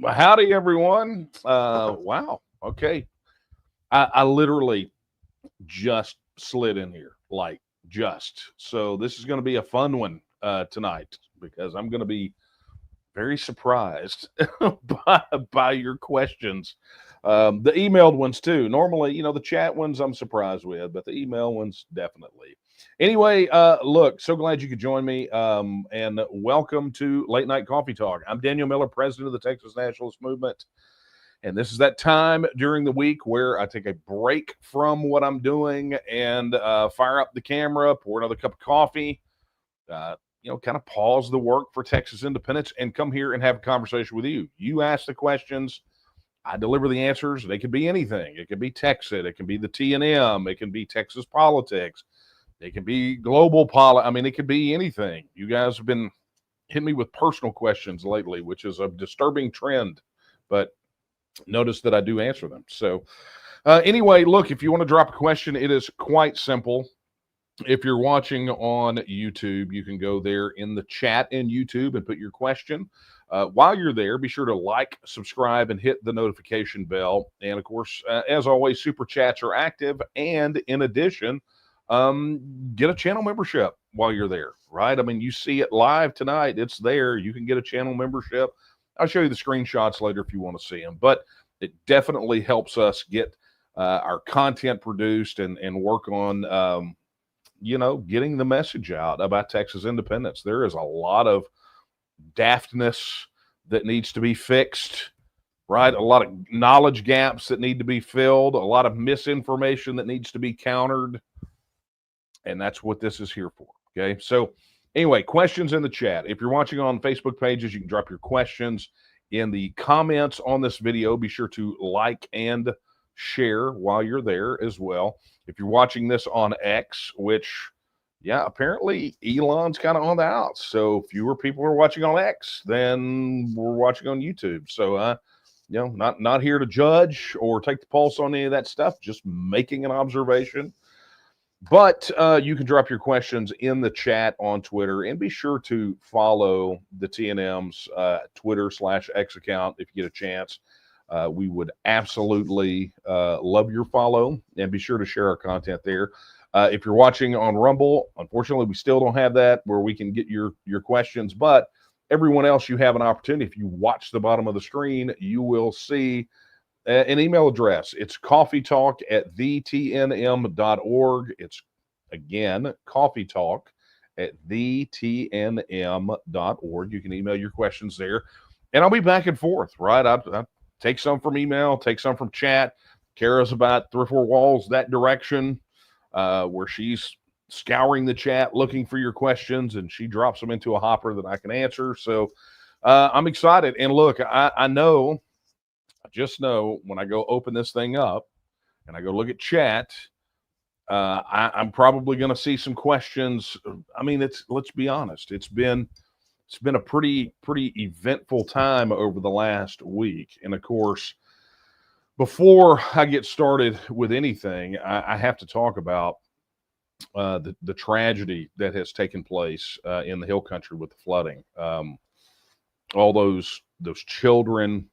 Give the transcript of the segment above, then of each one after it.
Howdy, everyone. Wow. Okay. I literally just slid in here, like just. So this is going to be a fun one tonight because I'm going to be very surprised by your questions. The emailed ones too. Normally, the chat ones I'm surprised with, but the email ones definitely. Anyway, look, so glad you could join me, and welcome to Late Night Coffee Talk. I'm Daniel Miller, president of the Texas Nationalist Movement, and this is that time during the week where I take a break from what I'm doing and fire up the camera, pour another cup of coffee, kind of pause the work for Texas independence and come here and have a conversation with you. You ask the questions, I deliver the answers. They could be anything. It could be Texas. It can be the TNM. It can be Texas politics. It can be global politics. I mean, it could be anything. You guys have been hitting me with personal questions lately, which is a disturbing trend, but notice that I do answer them. So anyway, look, if you want to drop a question, it is quite simple. If you're watching on YouTube, you can go there in the chat in YouTube and put your question. While you're there, be sure to like, subscribe, and hit the notification bell. And of course, as always, super chats are active. And in addition, get a channel membership while you're there, right? I mean, you see it live tonight. It's there. You can get a channel membership. I'll show you the screenshots later if you want to see them. But it definitely helps us get our content produced and work on getting the message out about Texas independence. There is a lot of daftness that needs to be fixed, right? A lot of knowledge gaps that need to be filled, a lot of misinformation that needs to be countered. And that's what this is here for. Okay. So anyway, questions in the chat. If you're watching on Facebook pages, you can drop your questions in the comments on this video. Be sure to like and share while you're there as well. If you're watching this on X, which, apparently Elon's kind of on the outs. So fewer people are watching on X than we're watching on YouTube. So, not here to judge or take the pulse on any of that stuff, just making an observation. But you can drop your questions in the chat on Twitter, and be sure to follow the TNM's Twitter/X account if you get a chance. We would absolutely love your follow, and be sure to share our content there. If you're watching on Rumble, unfortunately, we still don't have that where we can get your questions, but everyone else, you have an opportunity. If you watch the bottom of the screen, you will see an email address. It's coffeetalk@thetnm.org. It's, again, coffeetalk@thetnm.org. You can email your questions there, and I'll be back and forth, right? I take some from email, take some from chat. Kara's about 3 or 4 walls that direction, where she's scouring the chat, looking for your questions, and she drops them into a hopper that I can answer. So I'm excited. And look, I just know when I go open this thing up and I go look at chat, I'm probably going to see some questions. I mean, let's be honest. It's been a pretty eventful time over the last week. And of course, before I get started with anything, I have to talk about the tragedy that has taken place in the Hill Country with the flooding. All those children,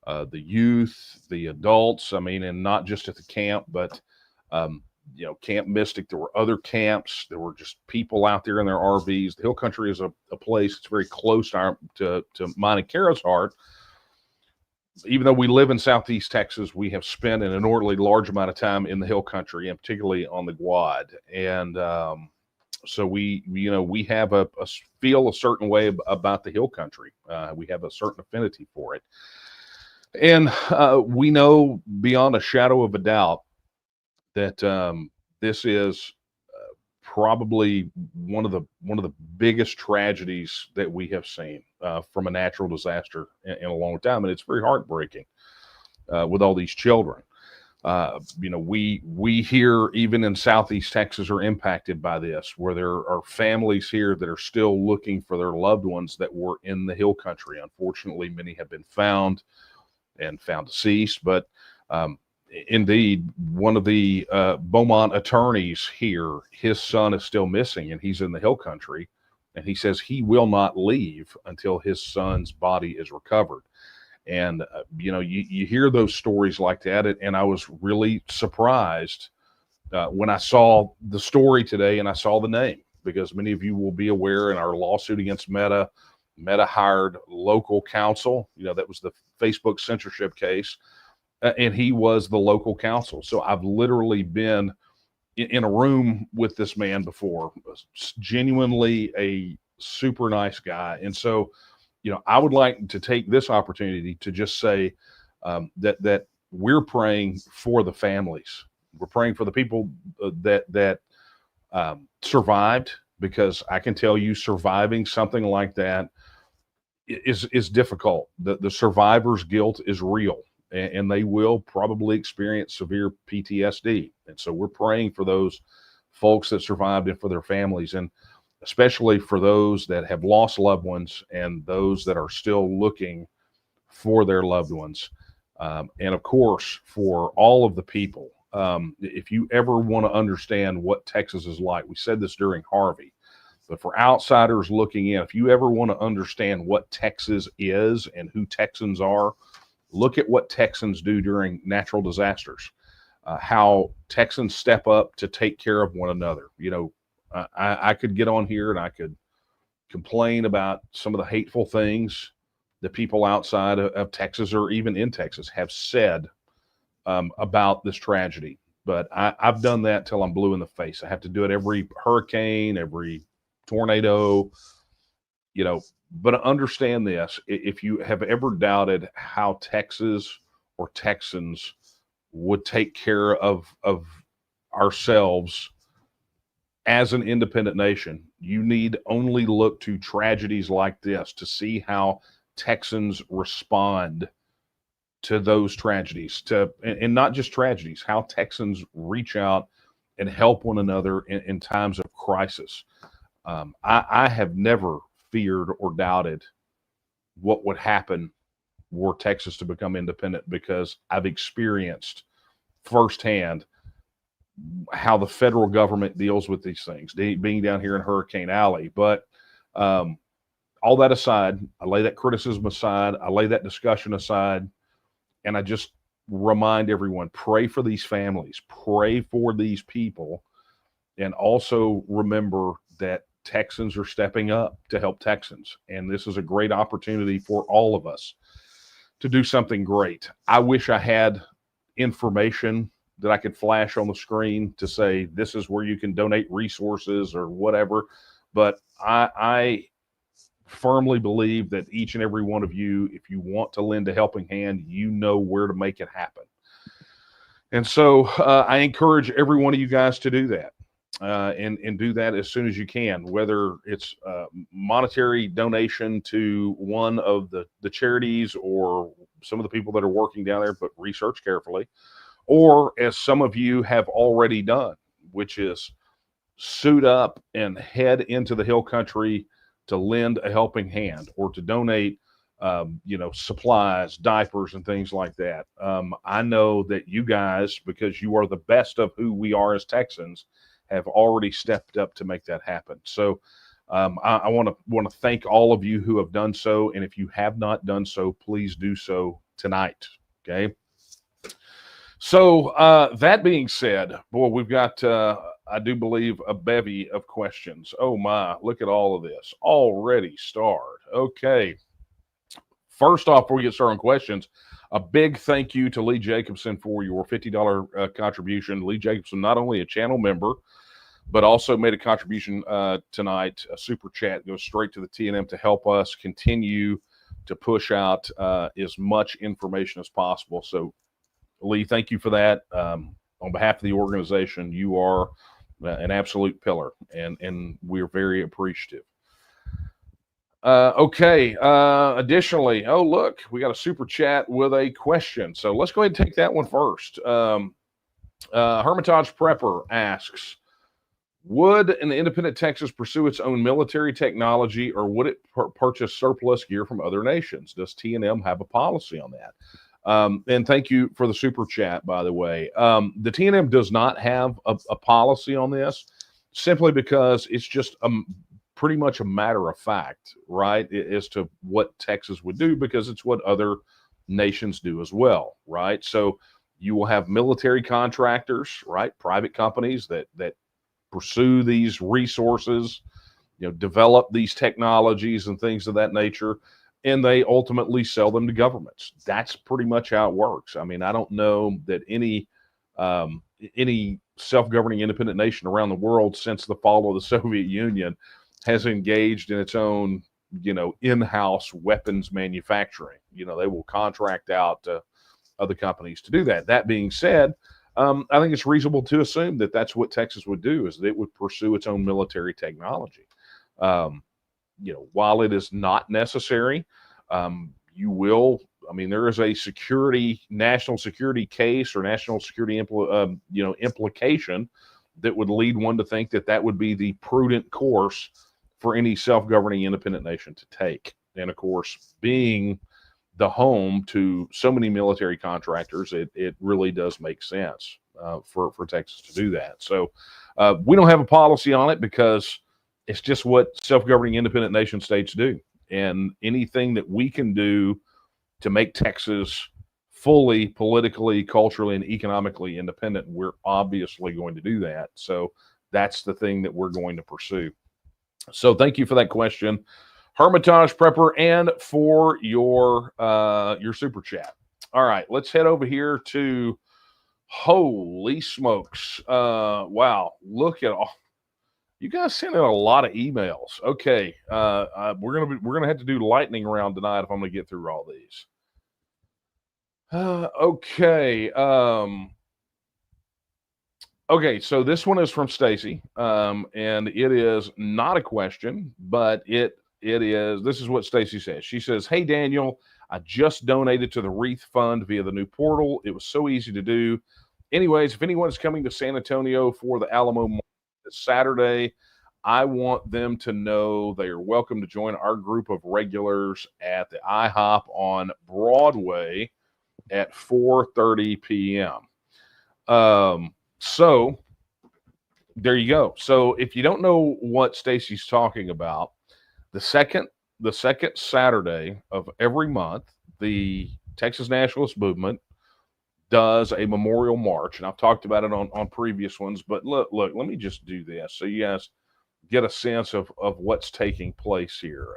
the youth, the adults. I mean, and not just at the camp, but Camp Mystic. There were other camps. There were just people out there in their RVs. The Hill Country is a place that's very close to mine and Kara's heart. Even though we live in Southeast Texas, we have spent an inordinately large amount of time in the Hill Country, and particularly on the Guad. And so we have feel a certain way about the Hill Country. We have a certain affinity for it. And we know beyond a shadow of a doubt that this is probably one of the biggest tragedies that we have seen from a natural disaster in a long time, and it's very heartbreaking with all these children. We here, even in Southeast Texas, are impacted by this, where there are families here that are still looking for their loved ones that were in the Hill Country. Unfortunately, many have been found deceased, but indeed, one of the Beaumont attorneys here, his son is still missing, and he's in the Hill Country, and he says he will not leave until his son's body is recovered. And, you hear those stories like that. And I was really surprised when I saw the story today and I saw the name, because many of you will be aware in our lawsuit against Meta hired local counsel. That was the Facebook censorship case, and he was the local counsel. So I've literally been in a room with this man before, genuinely a super nice guy. And so, I would like to take this opportunity to just say that we're praying for the families. We're praying for the people that survived, because I can tell you, surviving something like that is difficult. The survivor's guilt is real, and they will probably experience severe PTSD. And so we're praying for those folks that survived and for their families, and especially for those that have lost loved ones and those that are still looking for their loved ones. And of course, for all of the people, if you ever want to understand what Texas is like, we said this during Harvey, but for outsiders looking in, if you ever want to understand what Texas is and who Texans are, look at what Texans do during natural disasters, how Texans step up to take care of one another. I could get on here and I could complain about some of the hateful things that people outside of Texas or even in Texas have said about this tragedy. But I've done that till I'm blue in the face. I have to do it every hurricane, every tornado, but understand this. If you have ever doubted how Texas or Texans would take care of ourselves as an independent nation, you need only look to tragedies like this to see how Texans respond to those tragedies, and not just tragedies, how Texans reach out and help one another in times of crisis. I have never feared or doubted what would happen were Texas to become independent, because I've experienced firsthand how the federal government deals with these things, being down here in Hurricane Alley. But all that aside, I lay that criticism aside, I lay that discussion aside, and I just remind everyone, pray for these families, pray for these people, and also remember that Texans are stepping up to help Texans. And this is a great opportunity for all of us to do something great. I wish I had information that I could flash on the screen to say, this is where you can donate resources or whatever. But I firmly believe that each and every one of you, if you want to lend a helping hand, you know where to make it happen. And so I encourage every one of you guys to do that. And do that as soon as you can, whether it's monetary donation to one of the charities or some of the people that are working down there, but research carefully, or as some of you have already done, which is suit up and head into the hill country to lend a helping hand or to donate supplies, diapers, and things like that. I know that you guys, because you are the best of who we are as Texans, have already stepped up to make that happen. So I want to thank all of you who have done so. And if you have not done so, please do so tonight. Okay. So that being said, boy, we've got, I do believe, a bevy of questions. Oh my, look at all of this already starred. Okay. First off, before we get started on questions, a big thank you to Lee Jacobson for your $50 contribution. Lee Jacobson, not only a channel member, but also made a contribution tonight. A super chat goes straight to the TNM to help us continue to push out as much information as possible. So, Lee, thank you for that. On behalf of the organization, you are an absolute pillar, and we're very appreciative. Okay. Additionally, oh, look, we got a super chat with a question. So let's go ahead and take that one first. Hermitage Prepper asks, would an independent Texas pursue its own military technology, or would it purchase surplus gear from other nations? Does TNM have a policy on that? And thank you for the super chat, by the way. The TNM does not have a policy on this, simply because it's just pretty much a matter of fact, right, as to what Texas would do, because it's what other nations do as well, right? So you will have military contractors, right? Private companies that pursue these resources, develop these technologies and things of that nature, and they ultimately sell them to governments. That's pretty much how it works. I mean, I don't know that any self-governing independent nation around the world since the fall of the Soviet Union has engaged in its own, in-house weapons manufacturing. They will contract out to other companies to do that. That being said, I think it's reasonable to assume that that's what Texas would do, is that it would pursue its own military technology. While it is not necessary, you will. I mean, there is a national security case or national security implication that would lead one to think that that would be the prudent course for any self-governing independent nation to take. And of course, being the home to so many military contractors, it really does make sense for Texas to do that. So we don't have a policy on it because it's just what self-governing independent nation states do. And anything that we can do to make Texas fully politically, culturally, and economically independent, we're obviously going to do that. So that's the thing that we're going to pursue. So thank you for that question, Hermitage Prepper, and for your super chat. All right, let's head over here to holy smokes. Wow, look at all. You guys sent in a lot of emails. Okay, we're gonna have to do lightning round tonight if I'm gonna get through all these. Okay. Okay, so this one is from Stacy, and it is not a question, but it is. This is what Stacy says. She says, "Hey Daniel, I just donated to the Wreath Fund via the new portal. It was so easy to do. Anyways, if anyone's coming to San Antonio for the Alamo March this Saturday, I want them to know they are welcome to join our group of regulars at the IHOP on Broadway at 4:30 p.m. So there you go. So if you don't know what Stacy's talking about, the second Saturday of every month, the Texas Nationalist movement does a memorial march, and I've talked about it on previous ones. But look, let me just do this so you guys get a sense of what's taking place here.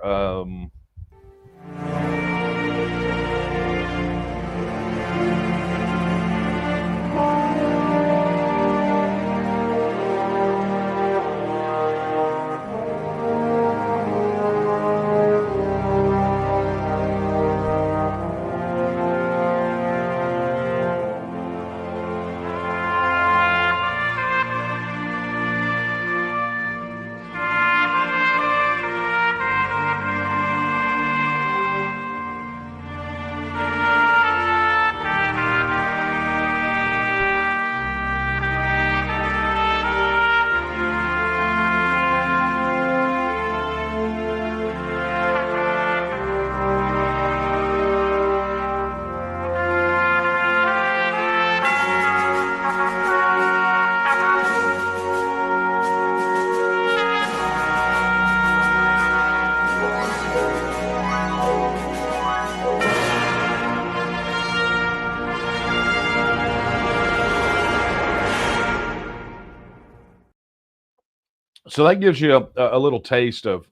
So that gives you a little taste of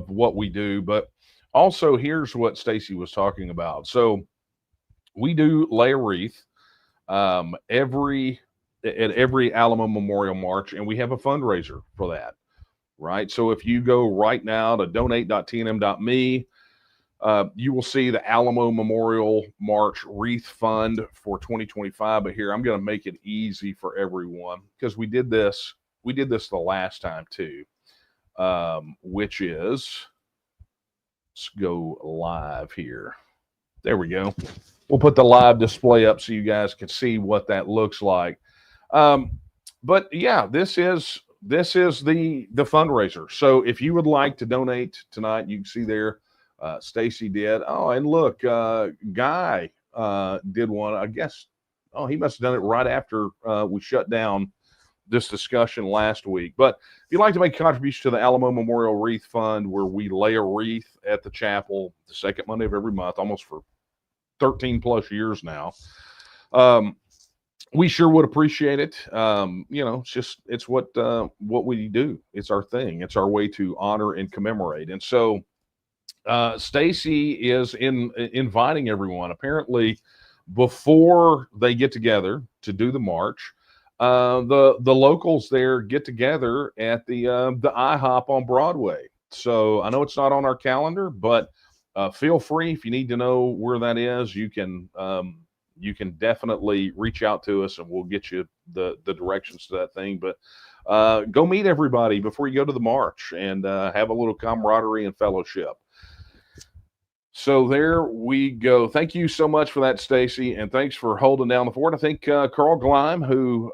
what we do, but also here's what Stacy was talking about. So we do lay a wreath every Alamo Memorial March, and we have a fundraiser for that, right? So if you go right now to donate.tnm.me, you will see the Alamo Memorial March Wreath Fund for 2025. But here, I'm going to make it easy for everyone because we did this the last time too, which is, let's go live here. There we go. We'll put the live display up so you guys can see what that looks like. But yeah, this is the fundraiser. So if you would like to donate tonight, you can see there, Stacy did. Oh, and look, Guy did one. I guess, he must have done it right after we shut down this discussion last week. But if you'd like to make a contribution to the Alamo Memorial Wreath Fund, where we lay a wreath at the chapel the second Monday of every month, almost for 13 plus years now. Um, we sure would appreciate it. It's what we do. It's our thing. It's our way to honor and commemorate. And so Stacy is inviting everyone. Apparently, before they get together to do the march, the locals there get together at the IHOP on Broadway. So I know it's not on our calendar, but feel free if you need to know where that is. You can definitely reach out to us, and we'll get you the directions to that thing. But go meet everybody before you go to the march and have a little camaraderie and fellowship. So there we go. Thank you so much for that, Stacy, and thanks for holding down the fort. I think Carl Gleim, who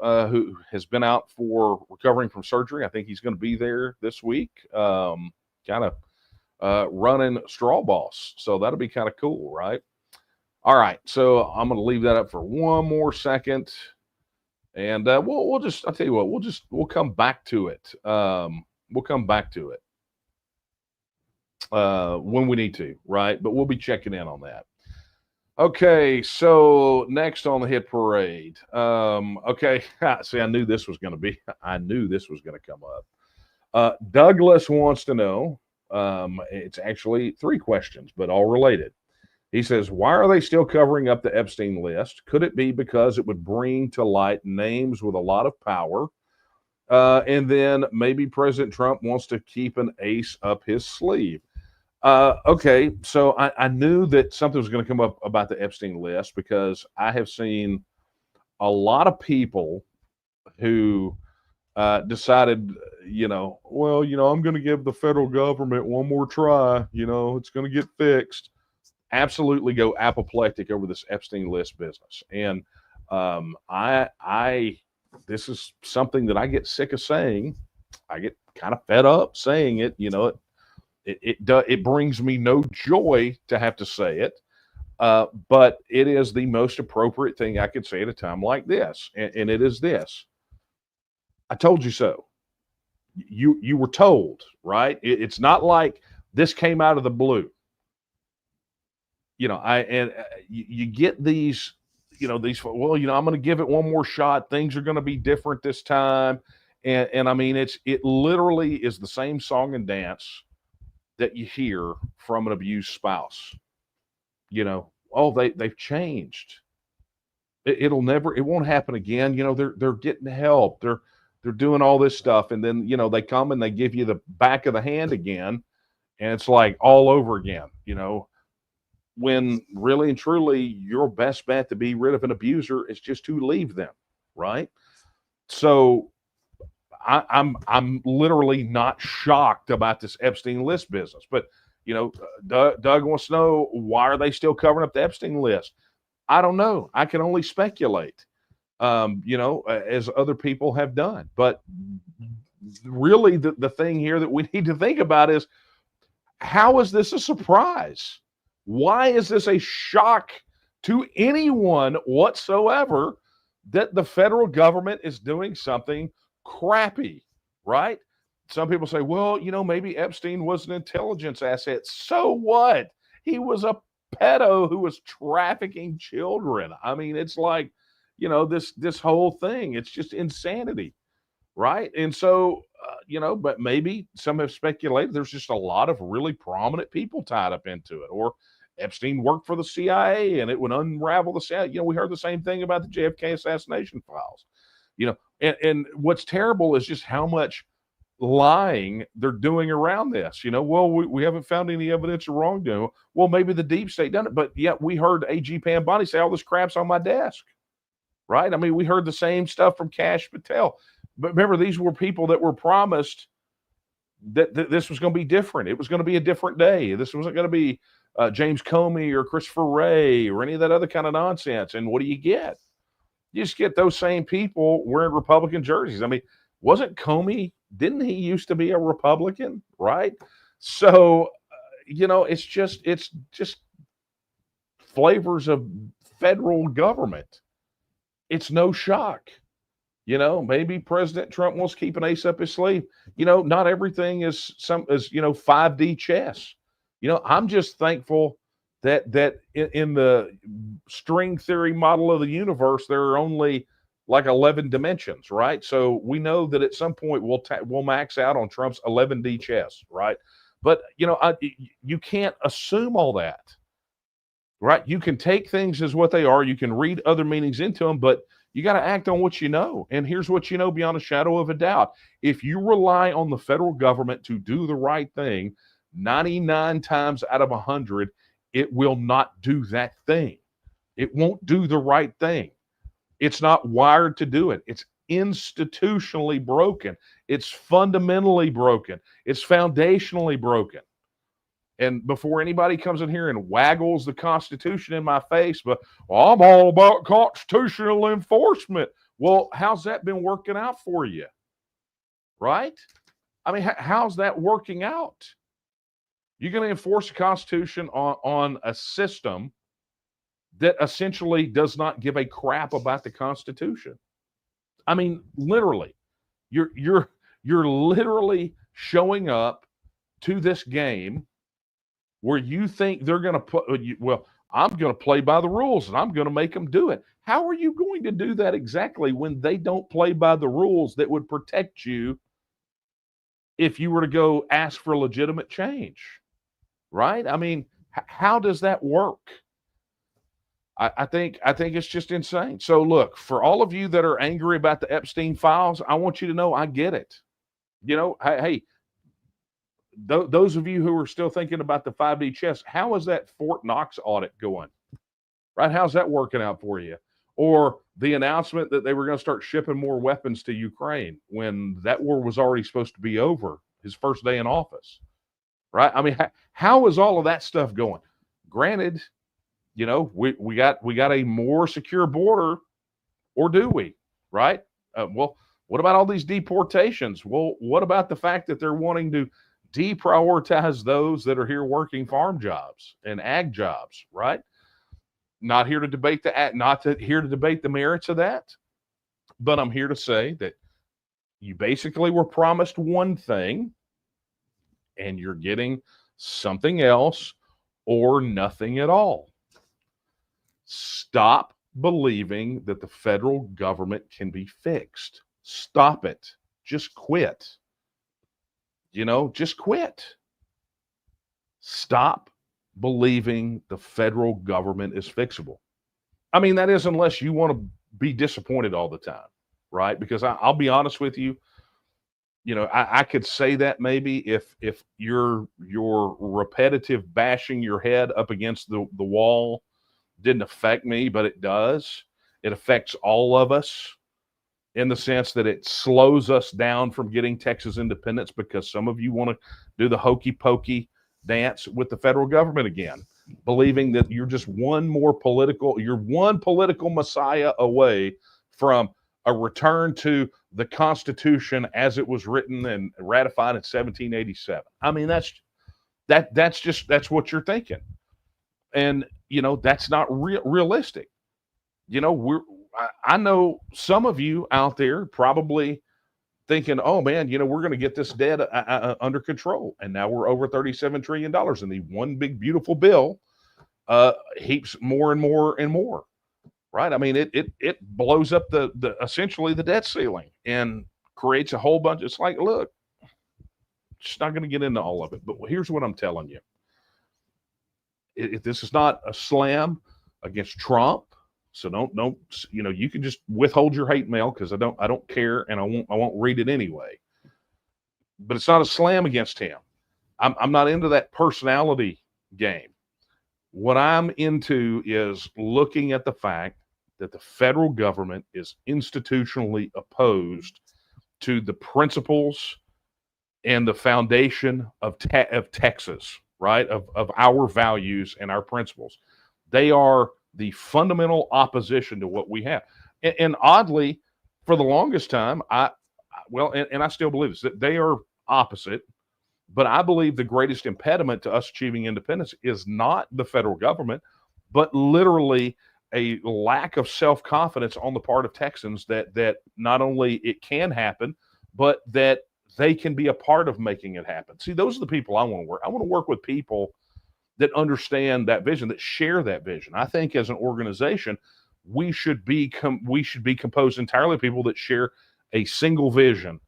has been out for recovering from surgery, I think he's going to be there this week, kind of running straw boss. So that'll be kind of cool, right? All right, so I'm going to leave that up for one more second, and we'll just, I'll tell you what, we'll come back to it. We'll come back to it when we need to, right? But we'll be checking in on that. Okay, so next on the hit parade. Okay, see, I knew this was going to come up. Douglas wants to know. It's actually 3 questions, but all related. He says, why are they still covering up the Epstein list? Could it be because it would bring to light names with a lot of power? And then maybe President Trump wants to keep an ace up his sleeve. Okay, so I knew that something was going to come up about the Epstein list because I have seen a lot of people who decided, I'm going to give the federal government one more try. It's going to get fixed. Absolutely go apoplectic over this Epstein list business. And this is something that I get sick of saying. I get kind of fed up saying it. It brings me no joy to have to say it, but it is the most appropriate thing I could say at a time like this, and it is this: I told you so. You were told, right? It's not like this came out of the blue. You get these. Well, I'm going to give it one more shot. Things are going to be different this time, and I mean, it literally is the same song and dance that you hear from an abused spouse. They've changed. It won't happen again. They're getting help. They're doing all this stuff, and then they come and they give you the back of the hand again, and it's like all over again. When really and truly your best bet to be rid of an abuser is just to leave them, right? So I'm literally not shocked about this Epstein list business, but Doug wants to know, why are they still covering up the Epstein list? I don't know. I can only speculate, as other people have done. But really, the thing here that we need to think about is, how is this a surprise? Why is this a shock to anyone whatsoever that the federal government is doing something crappy, right? Some people say, well, maybe Epstein was an intelligence asset. So what? He was a pedo who was trafficking children. I mean, it's like, this whole thing, it's just insanity, right? And so, but maybe some have speculated there's just a lot of really prominent people tied up into it, or Epstein worked for the CIA and it would unravel the CIA. We heard the same thing about the JFK assassination files, and what's terrible is just how much lying they're doing around this. Well, we haven't found any evidence of wrongdoing. Well, maybe the deep state done it, but yet we heard AG Pam Bondi say all this crap's on my desk, right? I mean, we heard the same stuff from Kash Patel, but remember, these were people that were promised that this was going to be different. It was going to be a different day. This wasn't going to be James Comey or Christopher Wray or any of that other kind of nonsense. And what do you get? You just get those same people wearing Republican jerseys. I mean, wasn't Comey, didn't he used to be a Republican, right? So, it's just flavors of federal government. It's no shock. Maybe President Trump wants to keep an ace up his sleeve. Not everything is 5D chess. I'm just thankful that in the string theory model of the universe, there are only like 11 dimensions, right? So we know that at some point we'll max out on Trump's 11D chess, right? But you can't assume all that, right? You can take things as what they are. You can read other meanings into them, but you got to act on what you know. And here's what you know beyond a shadow of a doubt. If you rely on the federal government to do the right thing, 99 times out of 100, it will not do that thing. It won't do the right thing. It's not wired to do it. It's institutionally broken. It's fundamentally broken. It's foundationally broken. And before anybody comes in here and waggles the Constitution in my face, but well, I'm all about constitutional enforcement. Well, how's that been working out for you? Right? I mean, how's that working out? You're going to enforce the Constitution on a system that essentially does not give a crap about the Constitution. I mean, literally, you're literally showing up to this game where you think they're going to put, well, I'm going to play by the rules and I'm going to make them do it. How are you going to do that exactly when they don't play by the rules that would protect you if you were to go ask for legitimate change? Right? I mean, how does that work? I think it's just insane. So look, for all of you that are angry about the Epstein files, I want you to know I get it. Hey, those of you who are still thinking about the 5D chess, how is that Fort Knox audit going? Right? How's that working out for you? Or the announcement that they were going to start shipping more weapons to Ukraine when that war was already supposed to be over, his first day in office. Right? I mean, how is all of that stuff going? Granted, we got a more secure border, or do we? Right? Well, what about all these deportations? Well, what about the fact that they're wanting to deprioritize those that are here working farm jobs and ag jobs? Right? Not here to debate here to debate the merits of that, but I'm here to say that you basically were promised one thing, and you're getting something else or nothing at all. Stop believing that the federal government can be fixed. Stop it. Just quit. Just quit. Stop believing the federal government is fixable. I mean, that is unless you want to be disappointed all the time, right? Because I'll be honest with you, I could say that maybe if your repetitive bashing your head up against the wall didn't affect me, but it does. It affects all of us in the sense that it slows us down from getting Texas independence because some of you want to do the hokey pokey dance with the federal government again, believing that you're just one political messiah away from a return to the Constitution as it was written and ratified in 1787. I mean, that's what you're thinking. And, that's not realistic. I know some of you out there probably thinking, oh man, we're going to get this debt under control. And now we're over $37 trillion. And the one big, beautiful bill heaps more and more and more. Right? I mean, it blows up the essentially the debt ceiling and creates a whole bunch. It's like, look, just not going to get into all of it. But here's what I'm telling you. This is not a slam against Trump. So don't you can just withhold your hate mail because I don't care and I won't read it anyway. But it's not a slam against him. I'm not into that personality game. What I'm into is looking at the fact that the federal government is institutionally opposed to the principles and the foundation of Texas, right? Of our values and our principles. They are the fundamental opposition to what we have. And oddly, for the longest time, I still believe this, that they are opposite, but I believe the greatest impediment to us achieving independence is not the federal government, but literally a lack of self-confidence on the part of Texans that not only it can happen, but that they can be a part of making it happen. See, those are the people I want to work. I want to work with people that understand that vision, that share that vision. I think as an organization, we should be composed entirely of people that share a single vision,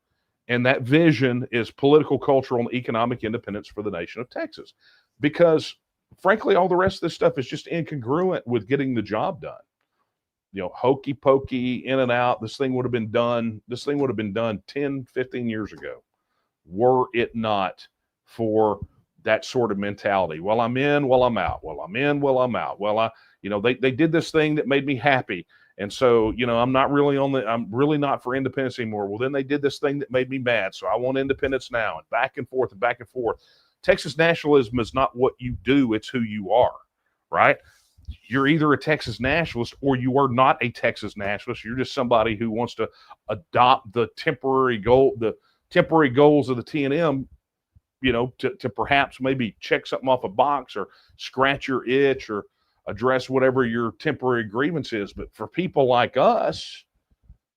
and that vision is political, cultural, and economic independence for the nation of Texas. Because frankly, all the rest of this stuff is just incongruent with getting the job done. Hokey pokey, in and out. This thing would have been done 10, 15 years ago, were it not for that sort of mentality. Well, I'm in, well, I'm out. Well, I'm in, well, I'm out. Well, they did this thing that made me happy. And so, I'm really not for independence anymore. Well, then they did this thing that made me mad. So I want independence now, and back and forth and back and forth. Texas nationalism is not what you do, it's who you are, right? You're either a Texas nationalist or you are not a Texas nationalist. You're just somebody who wants to adopt the temporary goals of the T&M, to perhaps maybe check something off a box or scratch your itch or address whatever your temporary grievance is. But for people like us,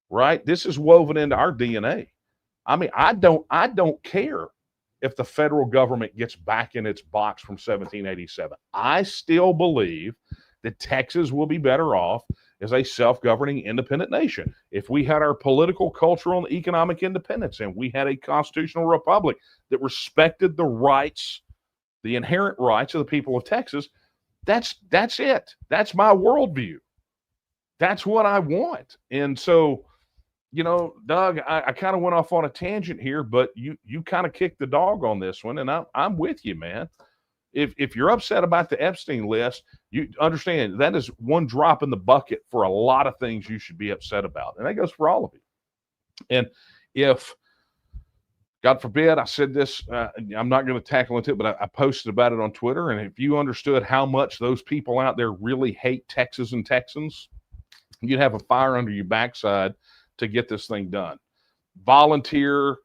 right, this is woven into our DNA. I mean, I don't care if the federal government gets back in its box from 1787. I still believe that Texas will be better off as a self-governing independent nation. If we had our political, cultural, and economic independence, and we had a constitutional republic that respected the rights, the inherent rights of the people of Texas, that's it. That's my worldview. That's what I want. And so, Doug, I kind of went off on a tangent here, but you kind of kicked the dog on this one, and I'm with you, man. If you're upset about the Epstein list, you understand that is one drop in the bucket for a lot of things you should be upset about. And that goes for all of you. And if, God forbid, I said this, I'm not going to tackle into it, but I posted about it on Twitter. And if you understood how much those people out there really hate Texas and Texans, you'd have a fire under your backside to get this thing done. Volunteer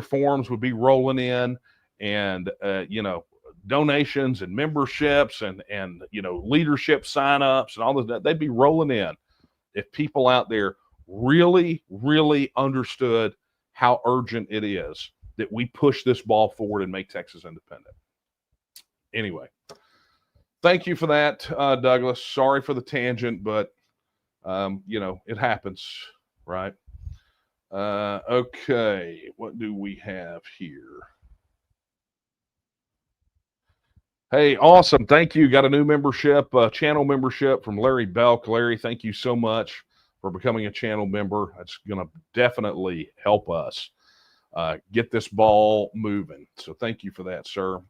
forms would be rolling in, and donations and memberships and leadership signups and all of that, they'd be rolling in if people out there really, really understood how urgent it is that we push this ball forward and make Texas independent. Anyway, thank you for that, Douglas. Sorry for the tangent, but it happens, right? Okay, what do we have here? Hey, awesome. Thank you. Got a new membership, channel membership from Larry Belk. Larry, thank you so much for becoming a channel member. That's going to definitely help us get this ball moving. So thank you for that, sir.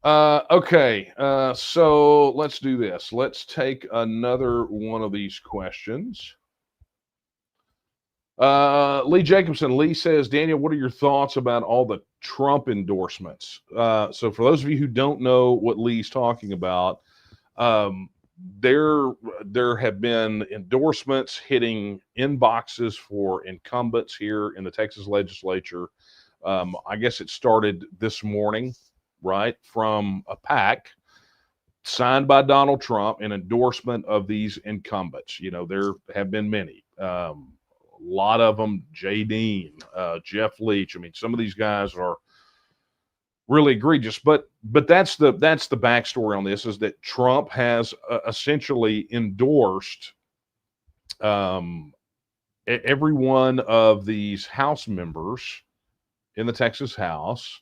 Okay, so let's do this. Let's take another one of these questions. Lee Jacobson. Lee says, Daniel, what are your thoughts about all the Trump endorsements? So for those of you who don't know what Lee's talking about, there have been endorsements hitting inboxes for incumbents here in the Texas legislature. I guess it started this morning, right, from a PAC signed by Donald Trump, an endorsement of these incumbents. There have been many. A lot of them, Jay Dean, Jeff Leach. I mean, some of these guys are really egregious, but that's the backstory on this, is that Trump has essentially endorsed every one of these House members in the Texas House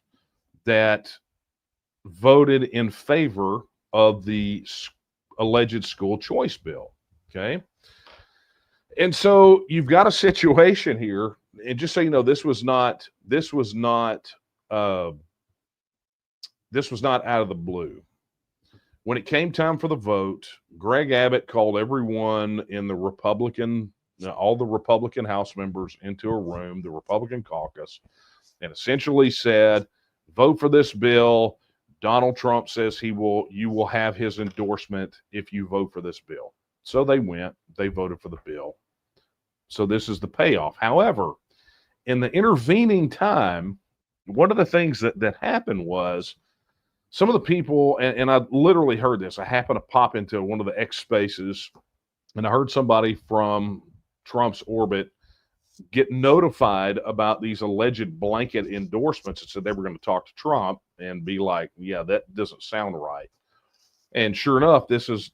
that voted in favor of the alleged school choice bill. Okay. And so you've got a situation here, and just so you know, this was not out of the blue. When it came time for the vote, Greg Abbott called everyone in the all the Republican House members into a room, the Republican caucus, and essentially said, vote for this bill. Donald Trump says you will have his endorsement if you vote for this bill. So they voted for the bill. So this is the payoff. However, in the intervening time, one of the things that happened was some of the people, and I literally heard this, I happened to pop into one of the X spaces, and I heard somebody from Trump's orbit get notified about these alleged blanket endorsements and said they were going to talk to Trump. and be like, yeah, that doesn't sound right. And sure enough, this is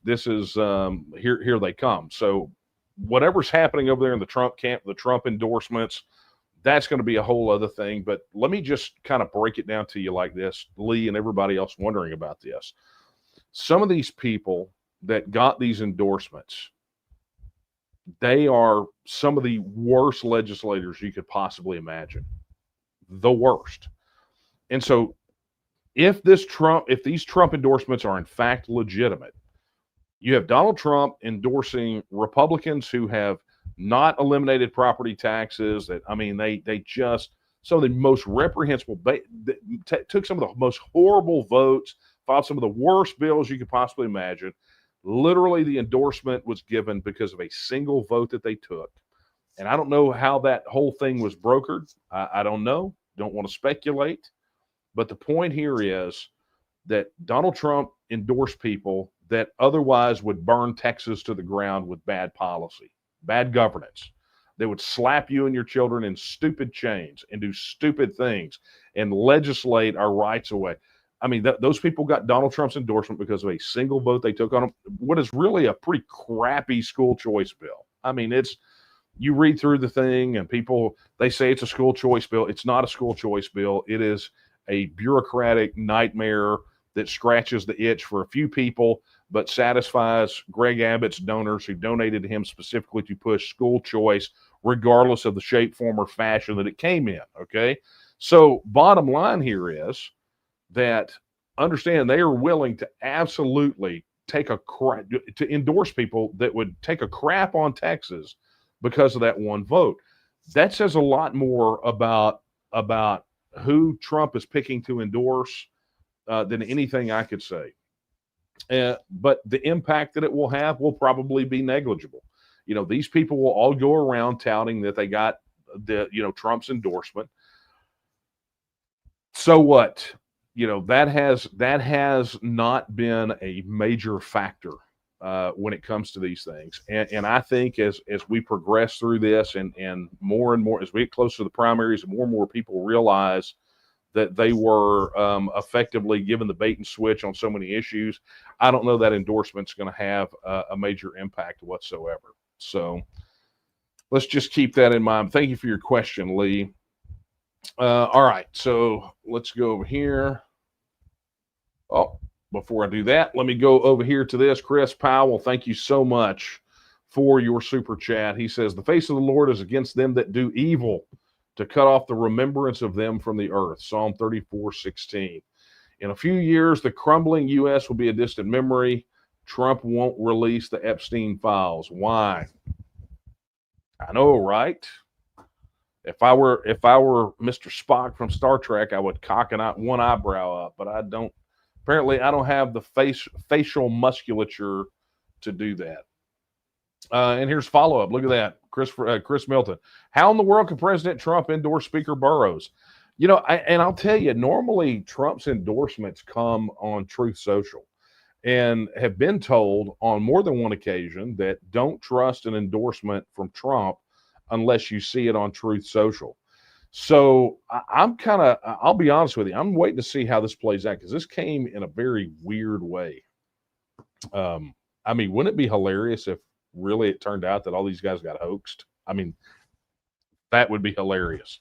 here they come. So whatever's happening over there in the Trump camp, the Trump endorsements, that's going to be a whole other thing. But let me just kind of break it down to you like this, Lee, and everybody else wondering about this. Some of these people that got these endorsements, they are some of the worst legislators you could possibly imagine. The worst. And so if these Trump endorsements are in fact legitimate, you have Donald Trump endorsing Republicans who have not eliminated property taxes. That, I mean, they just, some of the most reprehensible, took some of the most horrible votes, filed some of the worst bills you could possibly imagine. Literally, the endorsement was given because of a single vote that they took. And I don't know how that whole thing was brokered. I don't know. Don't want to speculate. But the point here is that Donald Trump endorsed people that otherwise would burn Texas to the ground with bad policy, bad governance. They would slap you and your children in stupid chains and do stupid things and legislate our rights away. I mean, those people got Donald Trump's endorsement because of a single vote they took on him, what is really a pretty crappy school choice bill. I mean, you read through the thing and people, they say it's a school choice bill. It's not a school choice bill. It is a bureaucratic nightmare that scratches the itch for a few people, but satisfies Greg Abbott's donors who donated to him specifically to push school choice, regardless of the shape, form, or fashion that it came in. Okay. So bottom line here is that understand they are willing to absolutely to endorse people that would take a crap on Texas because of that one vote. That says a lot more about who Trump is picking to endorse than anything I could say. But the impact that it will have will probably be negligible. You know, these people will all go around touting that they got Trump's endorsement. So what? You know, that has not been a major factor when it comes to these things. And I think as we progress through this and more, as we get closer to the primaries, and more people realize that they were effectively given the bait and switch on so many issues, I don't know that endorsement's going to have a major impact whatsoever. So let's just keep that in mind. Thank you for your question, Lee. All right, so let's go over here. Oh, before I do that, let me go over here to this. Chris Powell, thank you so much for your super chat. He says, the face of the Lord is against them that do evil, to cut off the remembrance of them from the earth. Psalm 34:16. In a few years, the crumbling U.S. will be a distant memory. Trump won't release the Epstein files. Why? I know, right? If I were Mr. Spock from Star Trek, I would cock one eyebrow up, but I don't. Apparently, I don't have the facial musculature to do that. And here's follow-up. Look at that. Chris Milton. How in the world can President Trump endorse Speaker Burrows? You know, I'll tell you, normally Trump's endorsements come on Truth Social and have been told on more than one occasion that don't trust an endorsement from Trump unless you see it on Truth Social. So I'll be honest with you, I'm waiting to see how this plays out because this came in a very weird way. I mean, wouldn't it be hilarious if really it turned out that all these guys got hoaxed? I mean, that would be hilarious.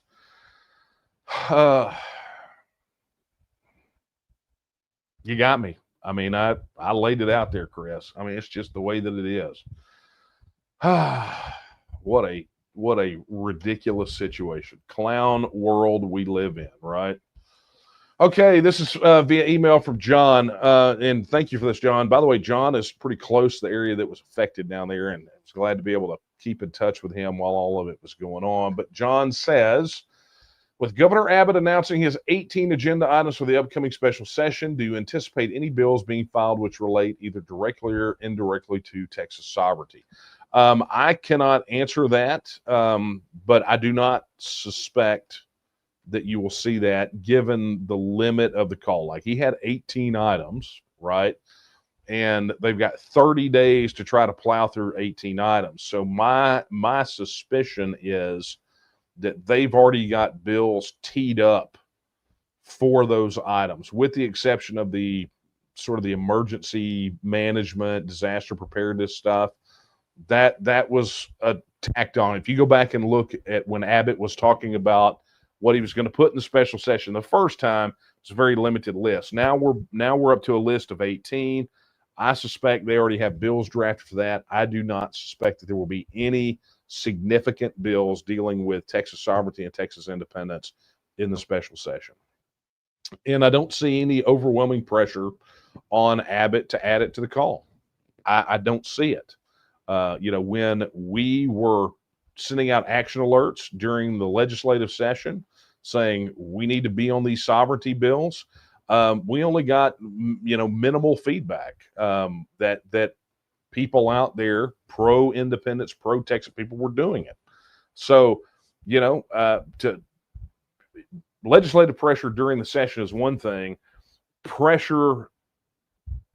You got me. I mean, I laid it out there, Chris. I mean, it's just the way that it is. What a ridiculous situation. Clown world we live in, right? Okay, this is via email from John, and thank you for this, John. By the way, John is pretty close to the area that was affected down there, and I was glad to be able to keep in touch with him while all of it was going on. But John says, with Governor Abbott announcing his 18 agenda items for the upcoming special session, do you anticipate any bills being filed which relate either directly or indirectly to Texas sovereignty? I cannot answer that, but I do not suspect that you will see that given the limit of the call. Like, he had 18 items, right? And they've got 30 days to try to plow through 18 items. So my suspicion is that they've already got bills teed up for those items, with the exception of the sort of the emergency management, disaster preparedness stuff. That was tacked on. If you go back and look at when Abbott was talking about what he was going to put in the special session the first time, it's a very limited list. Now we're up to a list of 18. I suspect they already have bills drafted for that. I do not suspect that there will be any significant bills dealing with Texas sovereignty and Texas independence in the special session. And I don't see any overwhelming pressure on Abbott to add it to the call. I don't see it. When we were sending out action alerts during the legislative session saying we need to be on these sovereignty bills, we only got minimal feedback that people out there, pro-independence, pro-Texas people, were doing it. So, to legislative pressure during the session is one thing. Pressure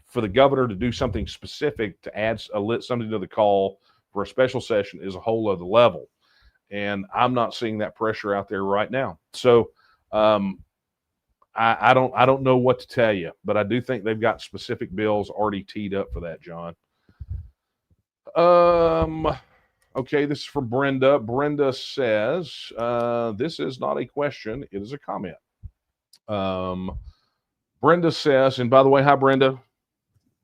for the governor to do something specific to add something to the call for a special session is a whole other level. And I'm not seeing that pressure out there right now. So I don't know what to tell you, but I do think they've got specific bills already teed up for that, John. Okay, this is from Brenda. Brenda says, this is not a question, it is a comment. Brenda says, and by the way, hi, Brenda.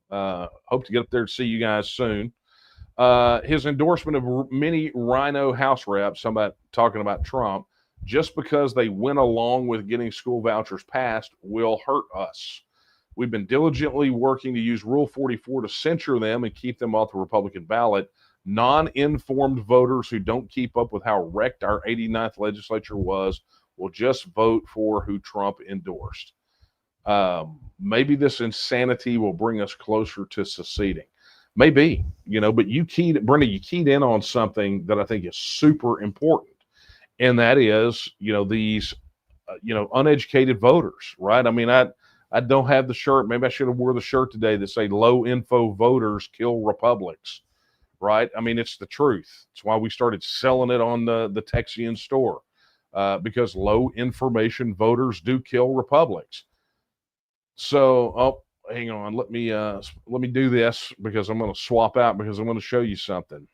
Hope to get up there to see you guys soon. His endorsement of many Rhino House reps, talking about Trump, just because they went along with getting school vouchers passed, will hurt us. We've been diligently working to use Rule 44 to censure them and keep them off the Republican ballot. Non-informed voters who don't keep up with how wrecked our 89th legislature was will just vote for who Trump endorsed. Maybe this insanity will bring us closer to seceding. Maybe, but Brenda, you keyed in on something that I think is super important. And that is, these, uneducated voters, right? I mean, I don't have the shirt. Maybe I should have wore the shirt today that say low info voters kill republics, right? I mean, it's the truth. It's why we started selling it on the Texian store, because low information voters do kill republics. So, hang on. Let me do this because I'm going to swap out because I'm going to show you something.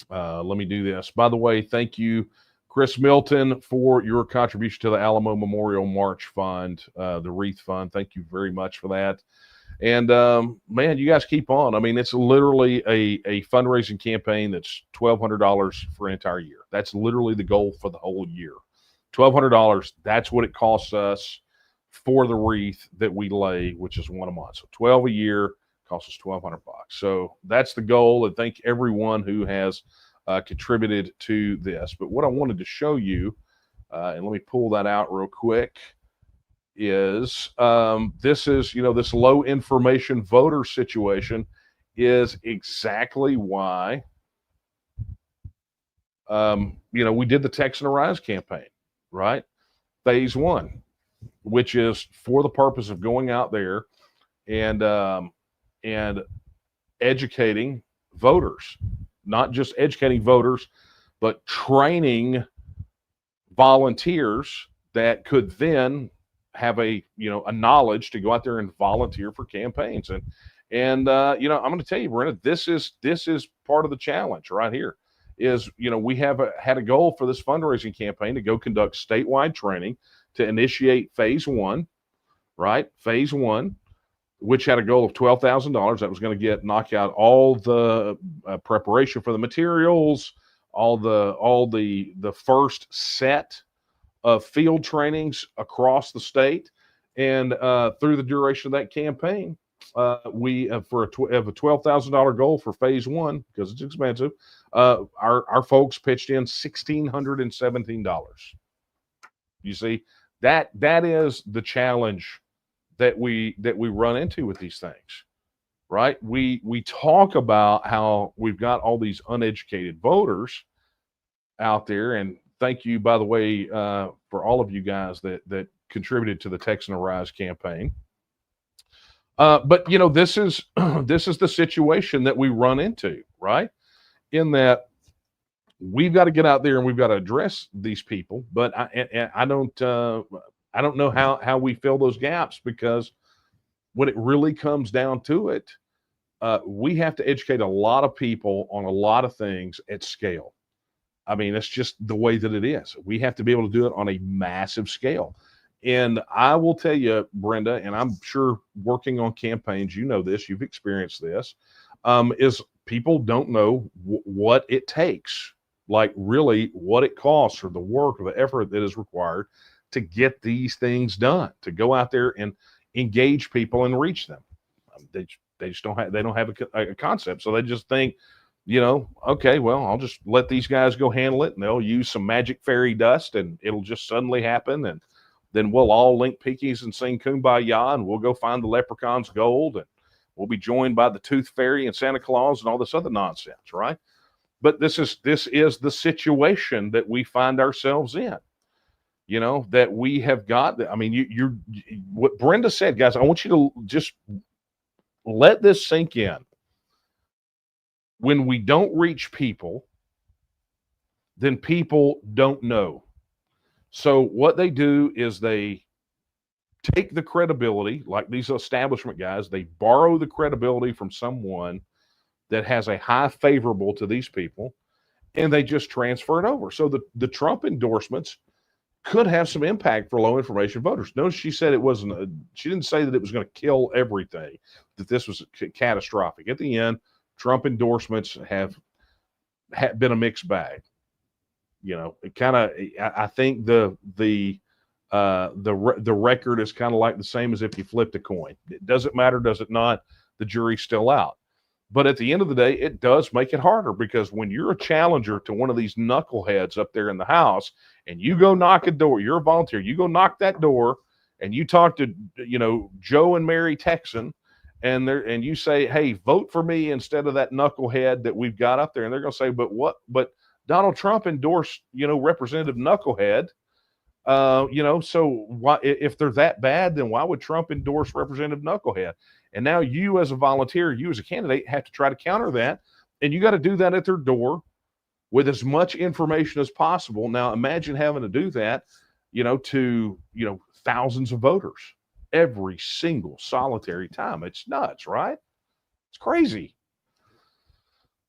Let me do this. By the way, thank you, Chris Milton, for your contribution to the Alamo Memorial March Fund, the Wreath Fund. Thank you very much for that. And man, you guys keep on. I mean, it's literally a fundraising campaign that's $1,200 for an entire year. That's literally the goal for the whole year. $1,200. That's what it costs us for the wreath that we lay, which is one a month. So 12 a year costs us $1,200. So that's the goal. And thank everyone who has contributed to this. But what I wanted to show you, and let me pull that out real quick, is this is, this low information voter situation is exactly why, we did the Texan Arise campaign, right? Phase 1, which is for the purpose of going out there and educating voters, not just educating voters, but training volunteers that could then have a knowledge to go out there and volunteer for campaigns. And I'm going to tell you, Brenda, this is part of the challenge right here. Is we have had a goal for this fundraising campaign to go conduct statewide training to initiate phase 1, right? Phase 1, which had a goal of $12,000. That was going to knock out all the preparation for the materials, all the first set of field trainings across the state. And through the duration of that campaign, we have a $12,000 goal for phase 1 because it's expensive. Our folks pitched in $1,617. You see, that is the challenge that we run into with these things, right? We talk about how we've got all these uneducated voters out there, and thank you, by the way, for all of you guys that contributed to the Texan Arise campaign. But this is the situation that we run into, right? In that we've got to get out there and we've got to address these people. But I don't. I don't know how we fill those gaps, because when it really comes down to it, we have to educate a lot of people on a lot of things at scale. I mean, it's just the way that it is. We have to be able to do it on a massive scale. And I will tell you, Brenda, and I'm sure working on campaigns, you know this, you've experienced this, is people don't know what it takes, like really what it costs, or the work or the effort that is required to get these things done, to go out there and engage people and reach them. They just don't have a concept. So they just think, okay, well, I'll just let these guys go handle it, and they'll use some magic fairy dust, and it'll just suddenly happen. And then we'll all link pinkies and sing Kumbaya, and we'll go find the leprechaun's gold, and we'll be joined by the tooth fairy and Santa Claus and all this other nonsense, right? But this is the situation that we find ourselves in. That we have got. I mean, you're what Brenda said, guys. I want you to just let this sink in. When we don't reach people, then people don't know. So what they do is they take the credibility, like these establishment guys, they borrow the credibility from someone that has a high favorable to these people, and they just transfer it over. So the Trump endorsements could have some impact for low information voters. Notice she said she didn't say that it was going to kill everything, that this was catastrophic. At the end, Trump endorsements have been a mixed bag. It kind of, I think the record is kind of like the same as if you flipped a coin. It doesn't matter, does it not? The jury's still out. But at the end of the day, it does make it harder, because when you're a challenger to one of these knuckleheads up there in the House, and you go knock a door, you're a volunteer, you go knock that door, and you talk to, Joe and Mary Texan, and you say, hey, vote for me instead of that knucklehead that we've got up there. And they're going to say, but Donald Trump endorsed, Representative Knucklehead. So why, if they're that bad, then why would Trump endorse Representative Knucklehead? And now you as a volunteer, you as a candidate, have to try to counter that. And you got to do that at their door with as much information as possible. Now imagine having to do that, to, thousands of voters every single solitary time. It's nuts, right? It's crazy.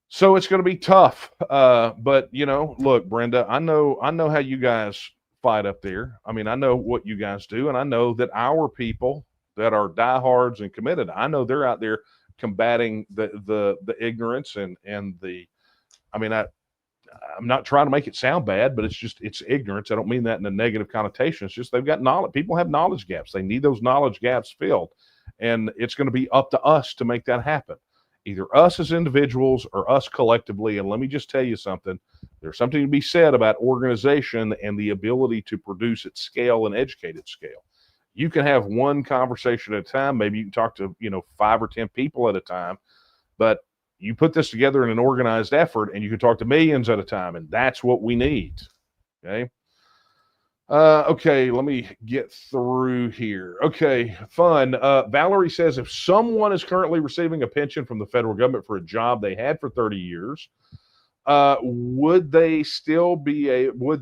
So it's going to be tough. But look, Brenda, I know how you guys fight up there. I mean, I know what you guys do, and I know that our people that are diehards and committed, I know they're out there combating the ignorance and the, I mean, I'm not trying to make it sound bad, but it's ignorance. I don't mean that in a negative connotation. It's just they've got knowledge. People have knowledge gaps. They need those knowledge gaps filled. And it's going to be up to us to make that happen. Either us as individuals or us collectively. And let me just tell you something. There's something to be said about organization and the ability to produce at scale and educate at scale. You can have one conversation at a time. Maybe you can talk to, 5 or 10 people at a time, but you put this together in an organized effort and you can talk to millions at a time. And that's what we need. Okay. Okay, let me get through here. Okay, fun. Valerie says, if someone is currently receiving a pension from the federal government for a job they had for 30 years, would I still be able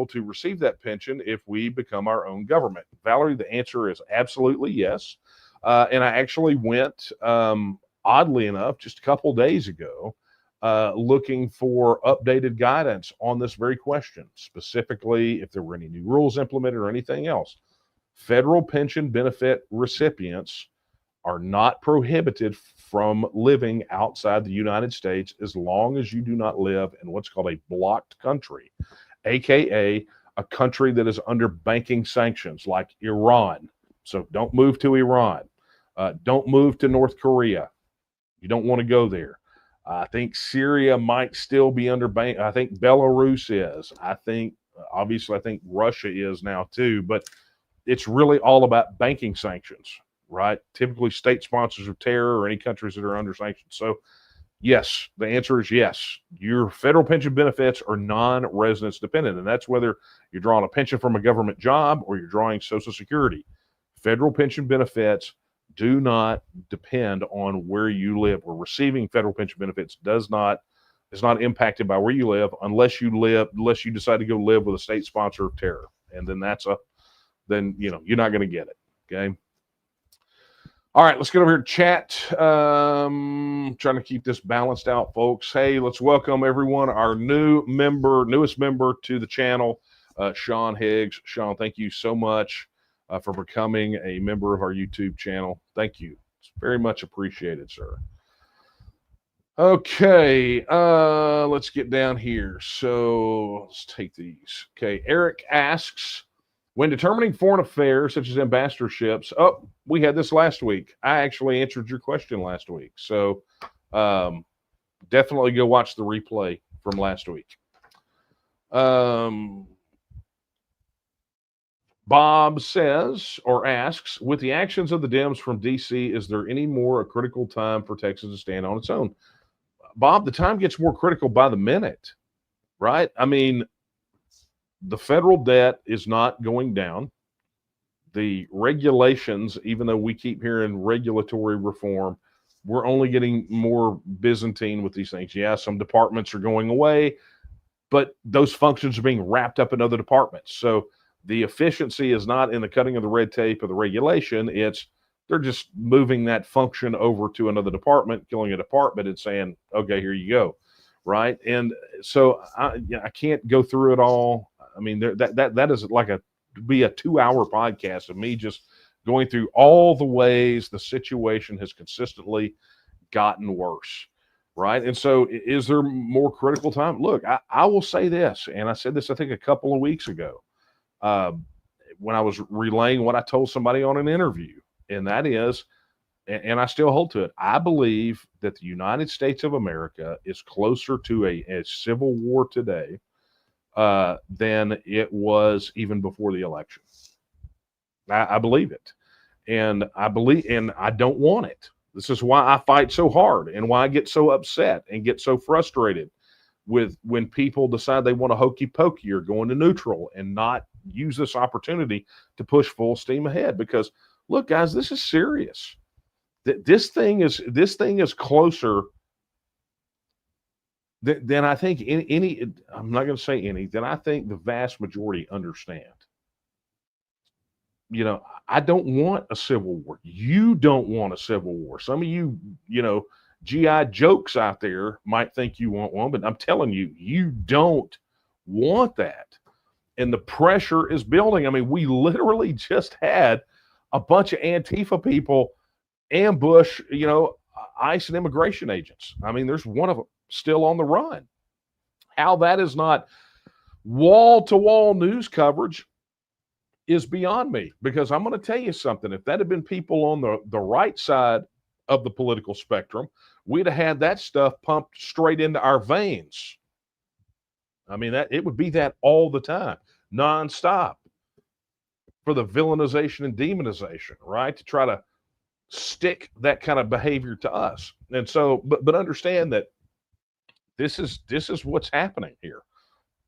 to receive that pension if we become our own government? Valerie, the answer is absolutely yes. And I actually went, oddly enough, just a couple days ago, looking for updated guidance on this very question, specifically if there were any new rules implemented or anything else. Federal pension benefit recipients are not prohibited from living outside the United States as long as you do not live in what's called a blocked country, aka a country that is under banking sanctions like Iran. So don't move to Iran. Don't move to North Korea. You don't want to go there. I think Syria might still be under bank. I think Belarus is. I think Russia is now too, but it's really all about banking sanctions, right? Typically state sponsors of terror or any countries that are under sanctions. So yes, the answer is yes. Your federal pension benefits are non-residence dependent, and that's whether you're drawing a pension from a government job or you're drawing Social Security. Federal pension benefits do not depend on where you live, or receiving federal pension benefits is not impacted by where you live unless you decide to go live with a state sponsor of terror. and then you're not going to get it. Okay. All right, let's get over here to chat. Trying to keep this balanced out, folks. Hey, let's welcome everyone. Our newest member to the channel, Sean Higgs. Sean, thank you so much for becoming a member of our YouTube channel. Thank you. It's very much appreciated, sir. Okay, let's get down here. So let's take these. Okay, Eric asks, when determining foreign affairs such as ambassadorships, we had this last week. I actually answered your question last week. So definitely go watch the replay from last week. Bob says or asks, with the actions of the Dems from D.C., is there any more a critical time for Texas to stand on its own? Bob, the time gets more critical by the minute, right? I mean, the federal debt is not going down. The regulations, even though we keep hearing regulatory reform, we're only getting more Byzantine with these things. Yeah, some departments are going away, but those functions are being wrapped up in other departments. So the efficiency is not in the cutting of the red tape of the regulation. They're just moving that function over to another department, killing a department and saying, okay, here you go. Right. And so I can't go through it all. I mean, that is like be a 2-hour podcast of me just going through all the ways the situation has consistently gotten worse. Right. And so is there more critical time? Look, I will say this, and I said this, I think, a couple of weeks ago when I was relaying what I told somebody on an interview, and that is, and I still hold to it, I believe that the United States of America is closer to a civil war today than it was even before the election. I believe it. And I don't want it. This is why I fight so hard and why I get so upset and get so frustrated with when people decide they want to hokey pokey or go into neutral and not use this opportunity to push full steam ahead. Because look, guys, this is serious. This thing is closer than I think any. I'm not going to say any. Than I think the vast majority understand. I don't want a civil war. You don't want a civil war. Some of you, GI jokes out there might think you want one, but I'm telling you, you don't want that. And the pressure is building. I mean, we literally just had a bunch of Antifa people ambush, ICE and immigration agents. I mean, there's one of them still on the run. How that is not wall-to-wall news coverage is beyond me, because I'm going to tell you something. If that had been people on the right side of the political spectrum, we'd have had that stuff pumped straight into our veins. I mean, it would be that all the time, nonstop, for the villainization and demonization, right? To try to stick that kind of behavior to us. And so, but understand that this is what's happening here.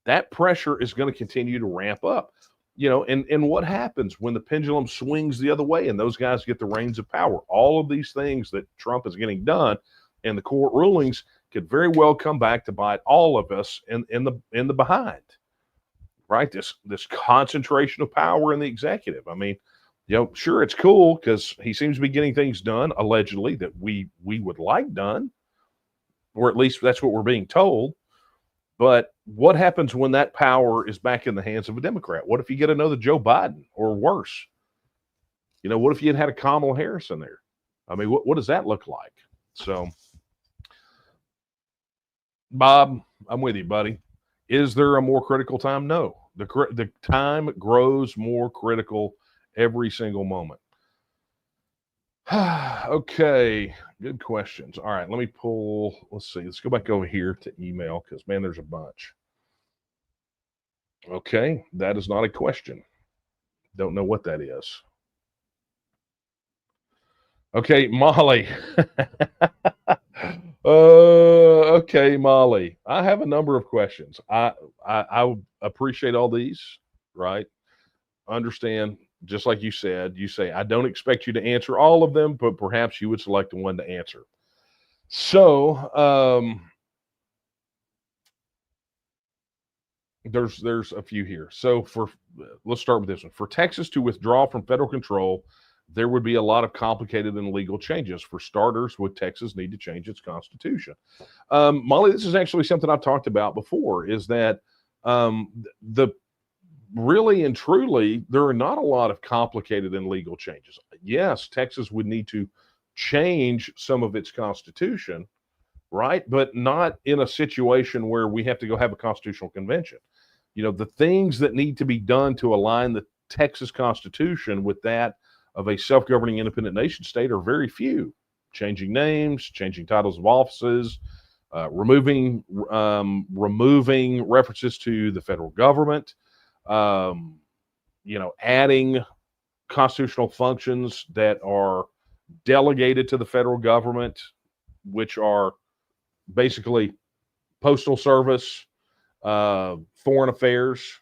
That pressure is going to continue to ramp up. And what happens when the pendulum swings the other way and those guys get the reins of power? All of these things that Trump is getting done and the court rulings could very well come back to bite all of us in the behind, right? This concentration of power in the executive. I mean, sure, it's cool because he seems to be getting things done, allegedly, that we would like done, or at least that's what we're being told. But what happens when that power is back in the hands of a Democrat? What if you get another Joe Biden, or worse? What if you had a Kamala Harris in there? I mean, what does that look like? So, Bob, I'm with you, buddy. Is there a more critical time? No. The time grows more critical every single moment. Okay, good questions. All right, let's see. Let's go back over here to email because, man, there's a bunch. Okay, that is not a question. Don't know what that is. Okay, Molly. Okay, Molly. I have a number of questions. I appreciate all these, right? Understand, just like you said, you say, I don't expect you to answer all of them, but perhaps you would select the one to answer. So, there's a few here. So let's start with this one. For Texas to withdraw from federal control, there would be a lot of complicated and legal changes. For starters, would Texas need to change its constitution? Molly, this is actually something I've talked about before, is that the really and truly, there are not a lot of complicated and legal changes. Yes, Texas would need to change some of its constitution, right? But not in a situation where we have to go have a constitutional convention. The things that need to be done to align the Texas Constitution with that of a self-governing independent nation state are very few. Changing names, changing titles of offices, removing references to the federal government, adding constitutional functions that are delegated to the federal government, which are basically postal service, foreign affairs,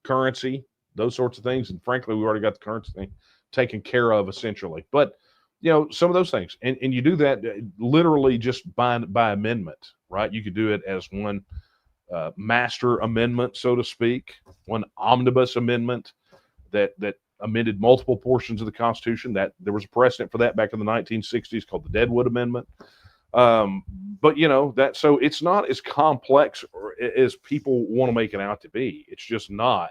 currency, those sorts of things. And frankly, we already got the currency thing taken care of essentially. But some of those things, and you do that literally just by amendment, right? You could do it as one master amendment, so to speak, one omnibus amendment that amended multiple portions of the Constitution. That there was a precedent for that back in the 1960s called the Deadwood Amendment. But so it's not as complex as people want to make it out to be. It's just not.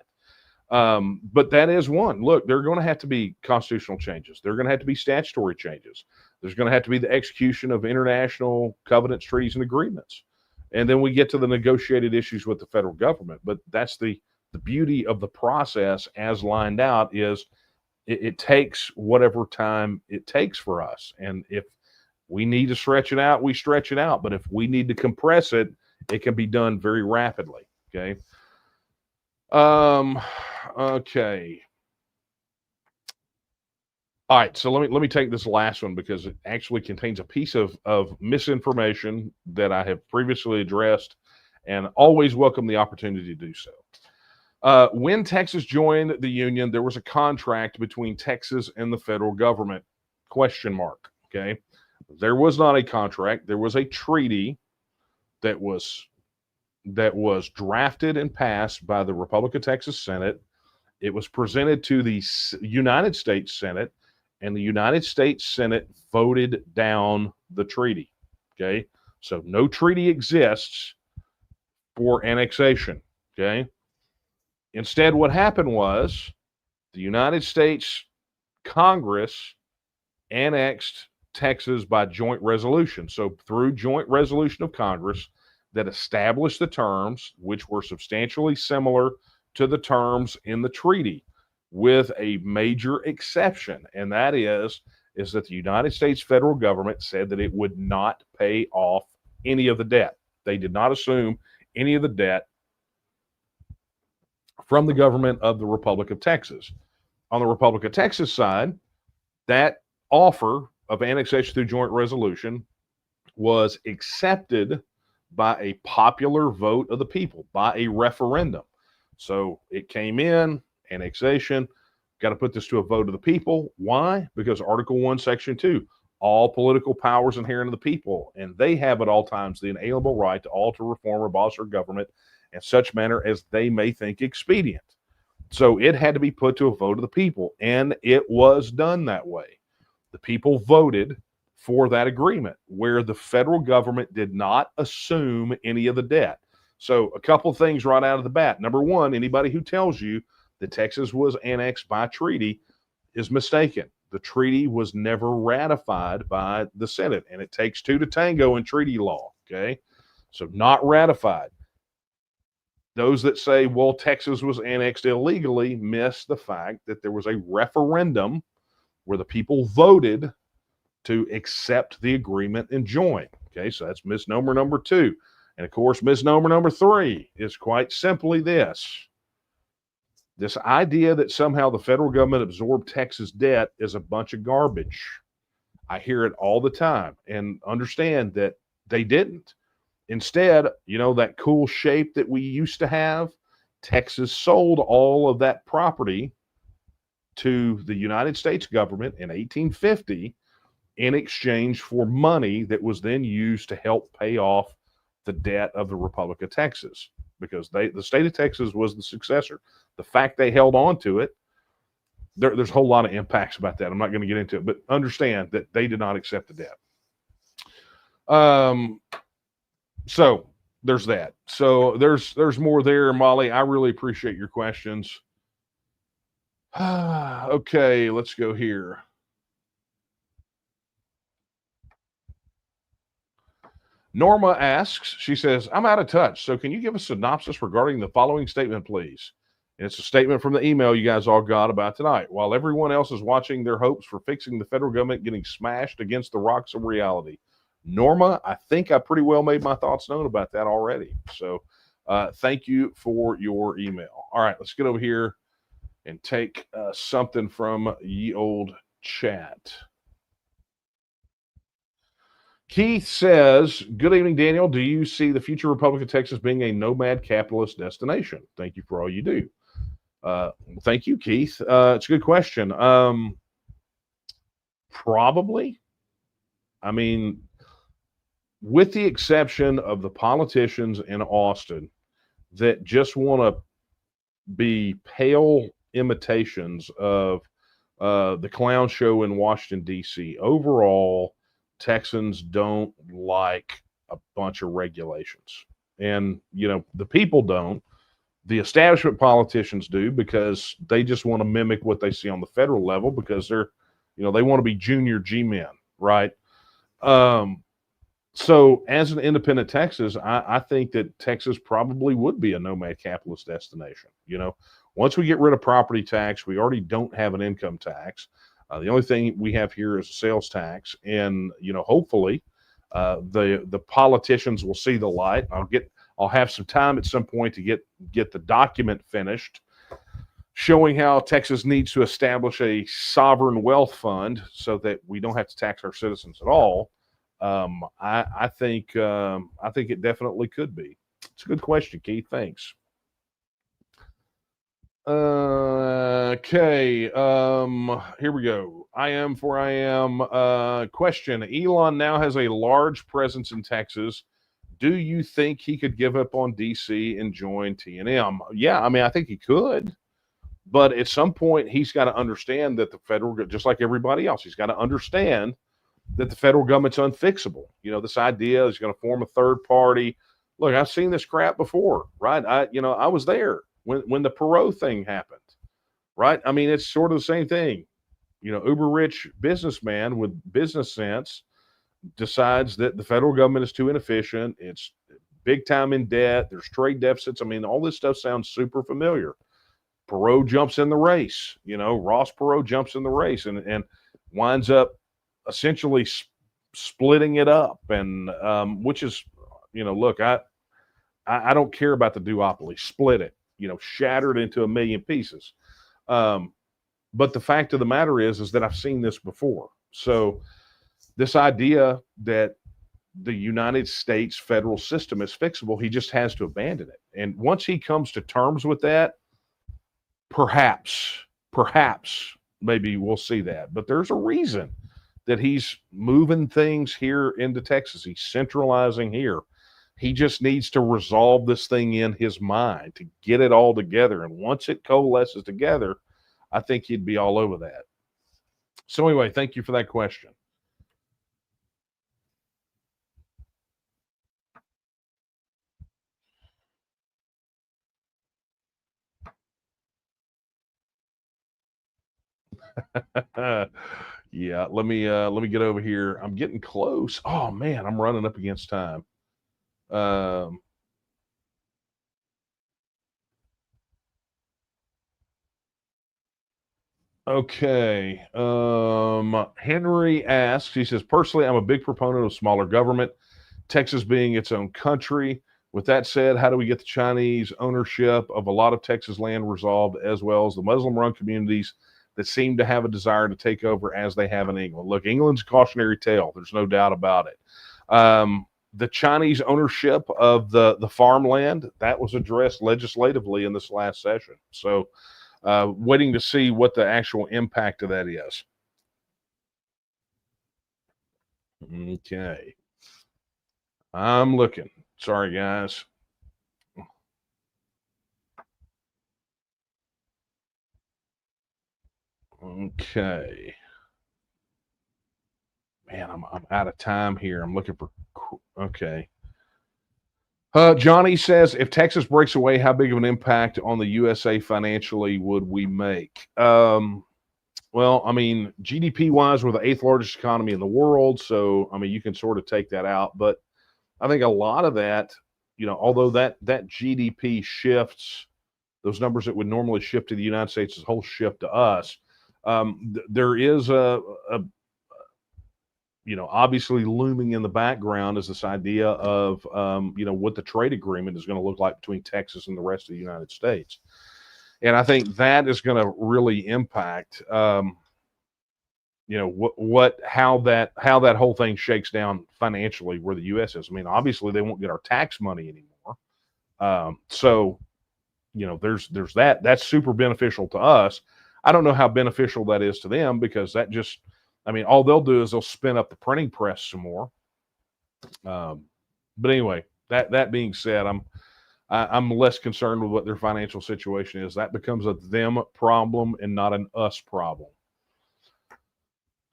But that is one. Look, there are going to have to be constitutional changes. There are going to have to be statutory changes. There's going to have to be the execution of international covenants, treaties, and agreements. And then we get to the negotiated issues with the federal government. But that's the beauty of the process as lined out is it takes whatever time it takes for us. And if we need to stretch it out, we stretch it out. But if we need to compress it, it can be done very rapidly. Okay. Okay. All right. So let me take this last one because it actually contains a piece of misinformation that I have previously addressed and always welcome the opportunity to do so. When Texas joined the Union, there was a contract between Texas and the federal government, ? Okay. There was not a contract. There was a treaty that was drafted and passed by the Republic of Texas Senate. It was presented to the United States Senate, and the United States Senate voted down the treaty. Okay. So no treaty exists for annexation. Okay. Instead, what happened was the United States Congress annexed Texas by joint resolution. So through joint resolution of Congress that established the terms, which were substantially similar to the terms in the treaty, with a major exception, and that is that the United States federal government said that it would not pay off any of the debt. They did not assume any of the debt from the government of the Republic of Texas. On the Republic of Texas side, that offer of annexation through joint resolution was accepted by a popular vote of the people, by a referendum. So it came in, annexation, got to put this to a vote of the people. Why? Because Article 1, Section 2, all political powers inherent in the people, and they have at all times the inalienable right to alter, reform, or abolish their government in such manner as they may think expedient. So it had to be put to a vote of the people, and it was done that way. The people voted for that agreement, where the federal government did not assume any of the debt. So a couple of things right out of the bat. Number one, anybody who tells you that Texas was annexed by treaty is mistaken. The treaty was never ratified by the Senate, and it takes two to tango in treaty law, okay? So not ratified. Those that say, well, Texas was annexed illegally miss the fact that there was a referendum where the people voted to accept the agreement and join. Okay, so that's misnomer number 2. And of course, misnomer number 3 is quite simply this idea that somehow the federal government absorbed Texas debt is a bunch of garbage. I hear it all the time, and understand that they didn't. Instead, that cool shape that we used to have, Texas sold all of that property to the United States government in 1850 in exchange for money that was then used to help pay off the debt of the Republic of Texas. because the state of Texas was the successor. The fact they held on to it, there's a whole lot of impacts about that. I'm not going to get into it, but understand that they did not accept the debt. So there's that. So there's more there, Molly. I really appreciate your questions. Okay, let's go here. Norma asks, she says, I'm out of touch. So can you give a synopsis regarding the following statement, please? And it's a statement from the email you guys all got about tonight. While everyone else is watching their hopes for fixing the federal government getting smashed against the rocks of reality. Norma, I think I pretty well made my thoughts known about that already. So thank you for your email. All right, let's get over here and take something from ye old chat. Keith says, good evening, Daniel. Do you see the future Republic of Texas being a nomad capitalist destination? Thank you for all you do. Thank you, Keith. It's a good question. Probably. I mean, with the exception of the politicians in Austin that just want to be pale imitations of the clown show in Washington, D.C., overall, Texans don't like a bunch of regulations. And, the people don't. The establishment politicians do because they just want to mimic what they see on the federal level because they're, they want to be junior G-men, right? So as an independent Texas, I think that Texas probably would be a nomad capitalist destination. Once we get rid of property tax, we already don't have an income tax. The only thing we have here is a sales tax, and hopefully, the politicians will see the light. I'll have some time at some point to get the document finished, showing how Texas needs to establish a sovereign wealth fund so that we don't have to tax our citizens at all. I think it definitely could be. It's a good question, Keith. Thanks. Okay. Here we go. I am. Question. Elon now has a large presence in Texas. Do you think he could give up on DC and join TNM? Yeah, I mean, I think he could. But at some point, he's got to understand that the federal, just like everybody else, he's got to understand that the federal government's unfixable. This idea is going to form a third party. Look, I've seen this crap before, right? I was there when the Perot thing happened, right? I mean, it's sort of the same thing. Uber rich businessman with business sense decides that the federal government is too inefficient. It's big time in debt. There's trade deficits. I mean, all this stuff sounds super familiar. Perot jumps in the race. Ross Perot jumps in the race and winds up essentially splitting it up, and which is, look, I don't care about the duopoly. Split it, shatter it into a million pieces. But the fact of the matter is that I've seen this before. So this idea that the United States federal system is fixable, he just has to abandon it. And once he comes to terms with that, perhaps maybe we'll see that. But there's a reason that he's moving things here into Texas. He's centralizing here. He just needs to resolve this thing in his mind to get it all together. And once it coalesces together, I think he'd be all over that. So anyway, thank you for that question. Yeah, let me get over here. I'm getting close. Oh man, I'm running up against time. Okay. Henry asks, he says, personally, I'm a big proponent of smaller government, Texas being its own country. With that said, how do we get the Chinese ownership of a lot of Texas land resolved, as well as the Muslim run communities that seem to have a desire to take over as they have in England? Look, England's a cautionary tale. There's no doubt about it. The Chinese ownership of the farmland, that was addressed legislatively in this last session. So waiting to see what the actual impact of that is. Okay. I'm looking. Sorry, guys. Okay. Man, I'm out of time here. I'm looking for. Okay. Johnny says, if Texas breaks away, how big of an impact on the USA financially would we make? Well, I mean, GDP wise, we're the eighth largest economy in the world. So, I mean, you can sort of take that out. But I think a lot of that, although that GDP shifts, those numbers that would normally shift to the United States as whole shift to us. There is a obviously looming in the background is this idea of, what the trade agreement is going to look like between Texas and the rest of the United States. And I think that is going to really impact, how that whole thing shakes down financially where the U.S. is. I mean, obviously they won't get our tax money anymore. So, there's that. That's super beneficial to us. I don't know how beneficial that is to them because that just, I mean, all they'll do is they'll spin up the printing press some more. But anyway, that being said, I'm less concerned with what their financial situation is. That becomes a them problem and not an us problem.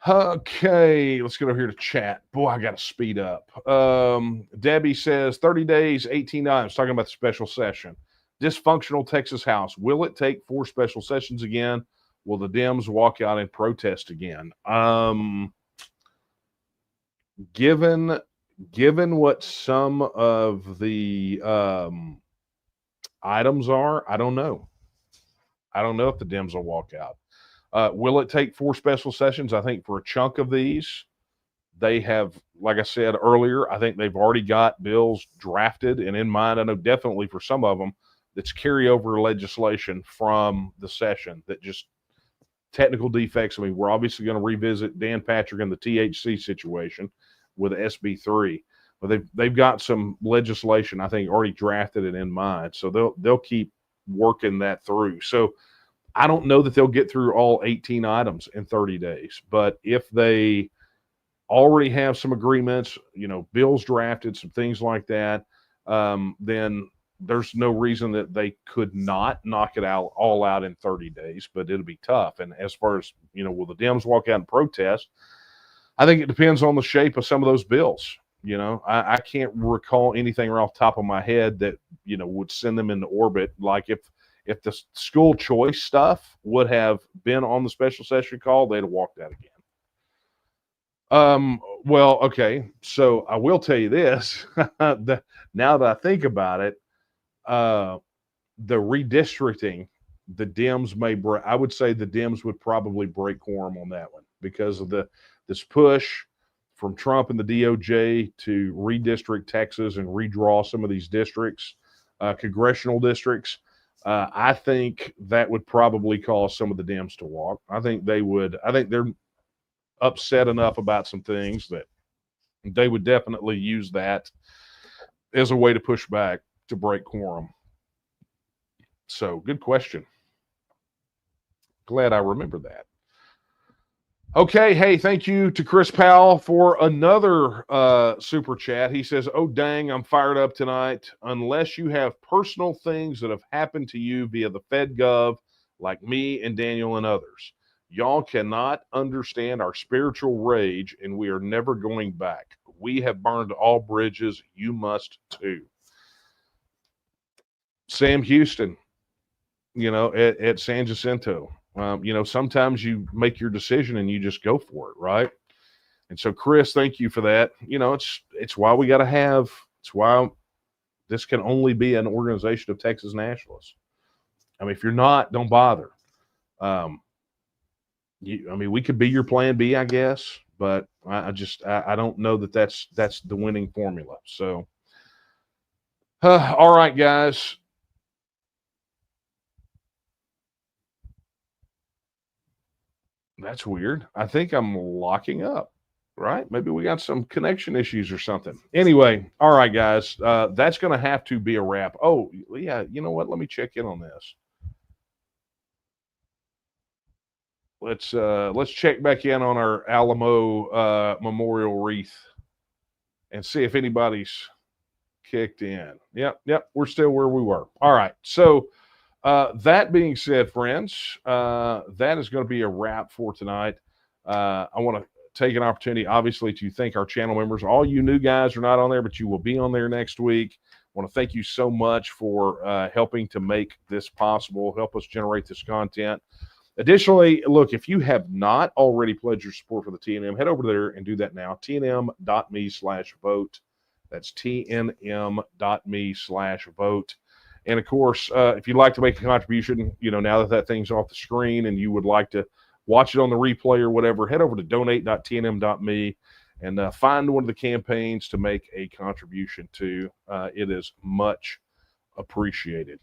Okay, let's get over here to chat. Boy, I got to speed up. Debbie says 30 days, 18 items, talking about the special session. Dysfunctional Texas House. Will it take 4 special sessions again? Will the Dems walk out and protest again? Given what some of the items are, I don't know. I don't know if the Dems will walk out. Will it take 4 special sessions? I think for a chunk of these, they have, like I said earlier, I think they've already got bills drafted and in mind. I know definitely for some of them, that's carryover legislation from the session that just technical defects. I mean, we're obviously going to revisit Dan Patrick and the THC situation with SB3, but they've got some legislation I think already drafted and in mind, so they'll keep working that through. So I don't know that they'll get through all 18 items in 30 days, but if they already have some agreements, bills drafted, some things like that, then there's no reason that they could not knock it out all out in 30 days, but it'll be tough. And as far as, will the Dems walk out and protest? I think it depends on the shape of some of those bills. I can't recall anything right off the top of my head that, would send them into orbit. Like if the school choice stuff would have been on the special session call, they'd have walked out again. Well, okay. So I will tell you this, now that I think about it, the redistricting, the Dems may break. I would say the Dems would probably break quorum on that one because of this push from Trump and the DOJ to redistrict Texas and redraw some of these districts, congressional districts. I think that would probably cause some of the Dems to walk. I think they're upset enough about some things that they would definitely use that as a way to push back to break quorum. So good question. Glad I remember that. Okay. Hey, thank you to Chris Powell for another super chat. He says, oh, dang, I'm fired up tonight. Unless you have personal things that have happened to you via the FedGov, like me and Daniel and others, y'all cannot understand our spiritual rage, and we are never going back. We have burned all bridges. You must too. Sam Houston, at San Jacinto. Sometimes you make your decision and you just go for it, right? And so, Chris, thank you for that. It's why we got to have. It's why this can only be an organization of Texas Nationalists. I mean, if you're not, don't bother. We could be your plan B, I guess, but I don't know that that's the winning formula. So, all right, guys. That's weird. I think I'm locking up, right? Maybe we got some connection issues or something. Anyway, all right, guys. That's going to have to be a wrap. Oh, yeah. You know what? Let me check in on this. Let's check back in on our Alamo Memorial wreath and see if anybody's kicked in. Yep. We're still where we were. All right. So That being said, friends, that is going to be a wrap for tonight. I want to take an opportunity, obviously, to thank our channel members. All you new guys are not on there, but you will be on there next week. I want to thank you so much for helping to make this possible, help us generate this content. Additionally, look, if you have not already pledged your support for the TNM, head over there and do that now. TNM.me/vote. That's TNM.me/vote. And of course, if you'd like to make a contribution, now that thing's off the screen and you would like to watch it on the replay or whatever, head over to donate.tnm.me and find one of the campaigns to make a contribution to. It is much appreciated.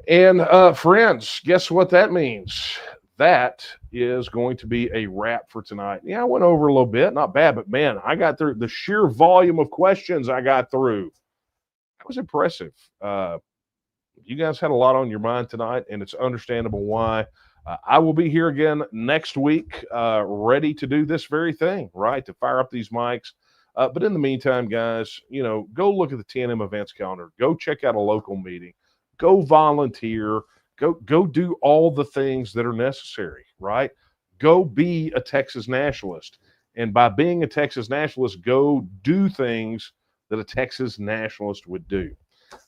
And friends, guess what that means? That is going to be a wrap for tonight. Yeah, I went over a little bit, not bad, but man, I got through the sheer volume of questions I got through. That was impressive. You guys had a lot on your mind tonight, and it's understandable why. I will be here again next week, ready to do this very thing, right? To fire up these mics. But in the meantime, guys, go look at the TNM events calendar. Go check out a local meeting. Go volunteer. Go do all the things that are necessary, right? Go be a Texas Nationalist. And by being a Texas Nationalist, go do things that a Texas Nationalist would do.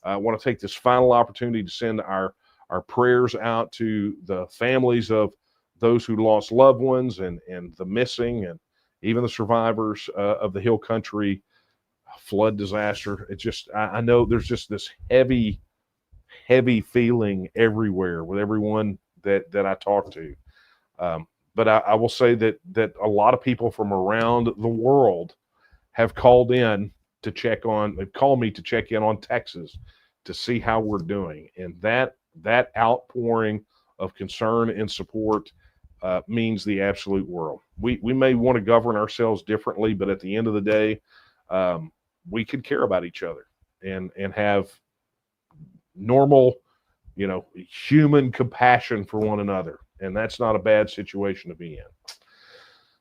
I want to take this final opportunity to send our prayers out to the families of those who lost loved ones and the missing and even the survivors of the Hill Country flood disaster. It's just, I know there's just this heavy feeling everywhere with everyone that I talk to. But I will say that a lot of people from around the world have called in to check on, they've called me to check in on Texas to see how we're doing. And that outpouring of concern and support means the absolute world. We may want to govern ourselves differently, but at the end of the day, we could care about each other and have normal, human compassion for one another. And that's not a bad situation to be in.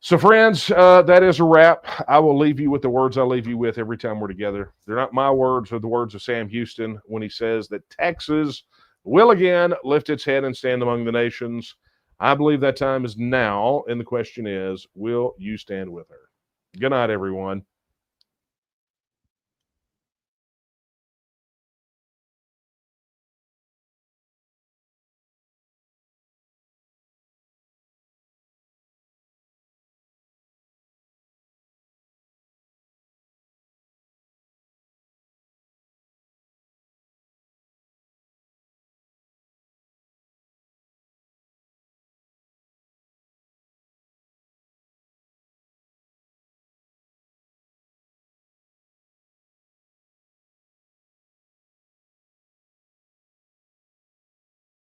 So, friends, that is a wrap. I will leave you with the words I leave you with every time we're together. They're not my words, they're the words of Sam Houston when he says that Texas will again lift its head and stand among the nations. I believe that time is now, and the question is, will you stand with her? Good night, everyone.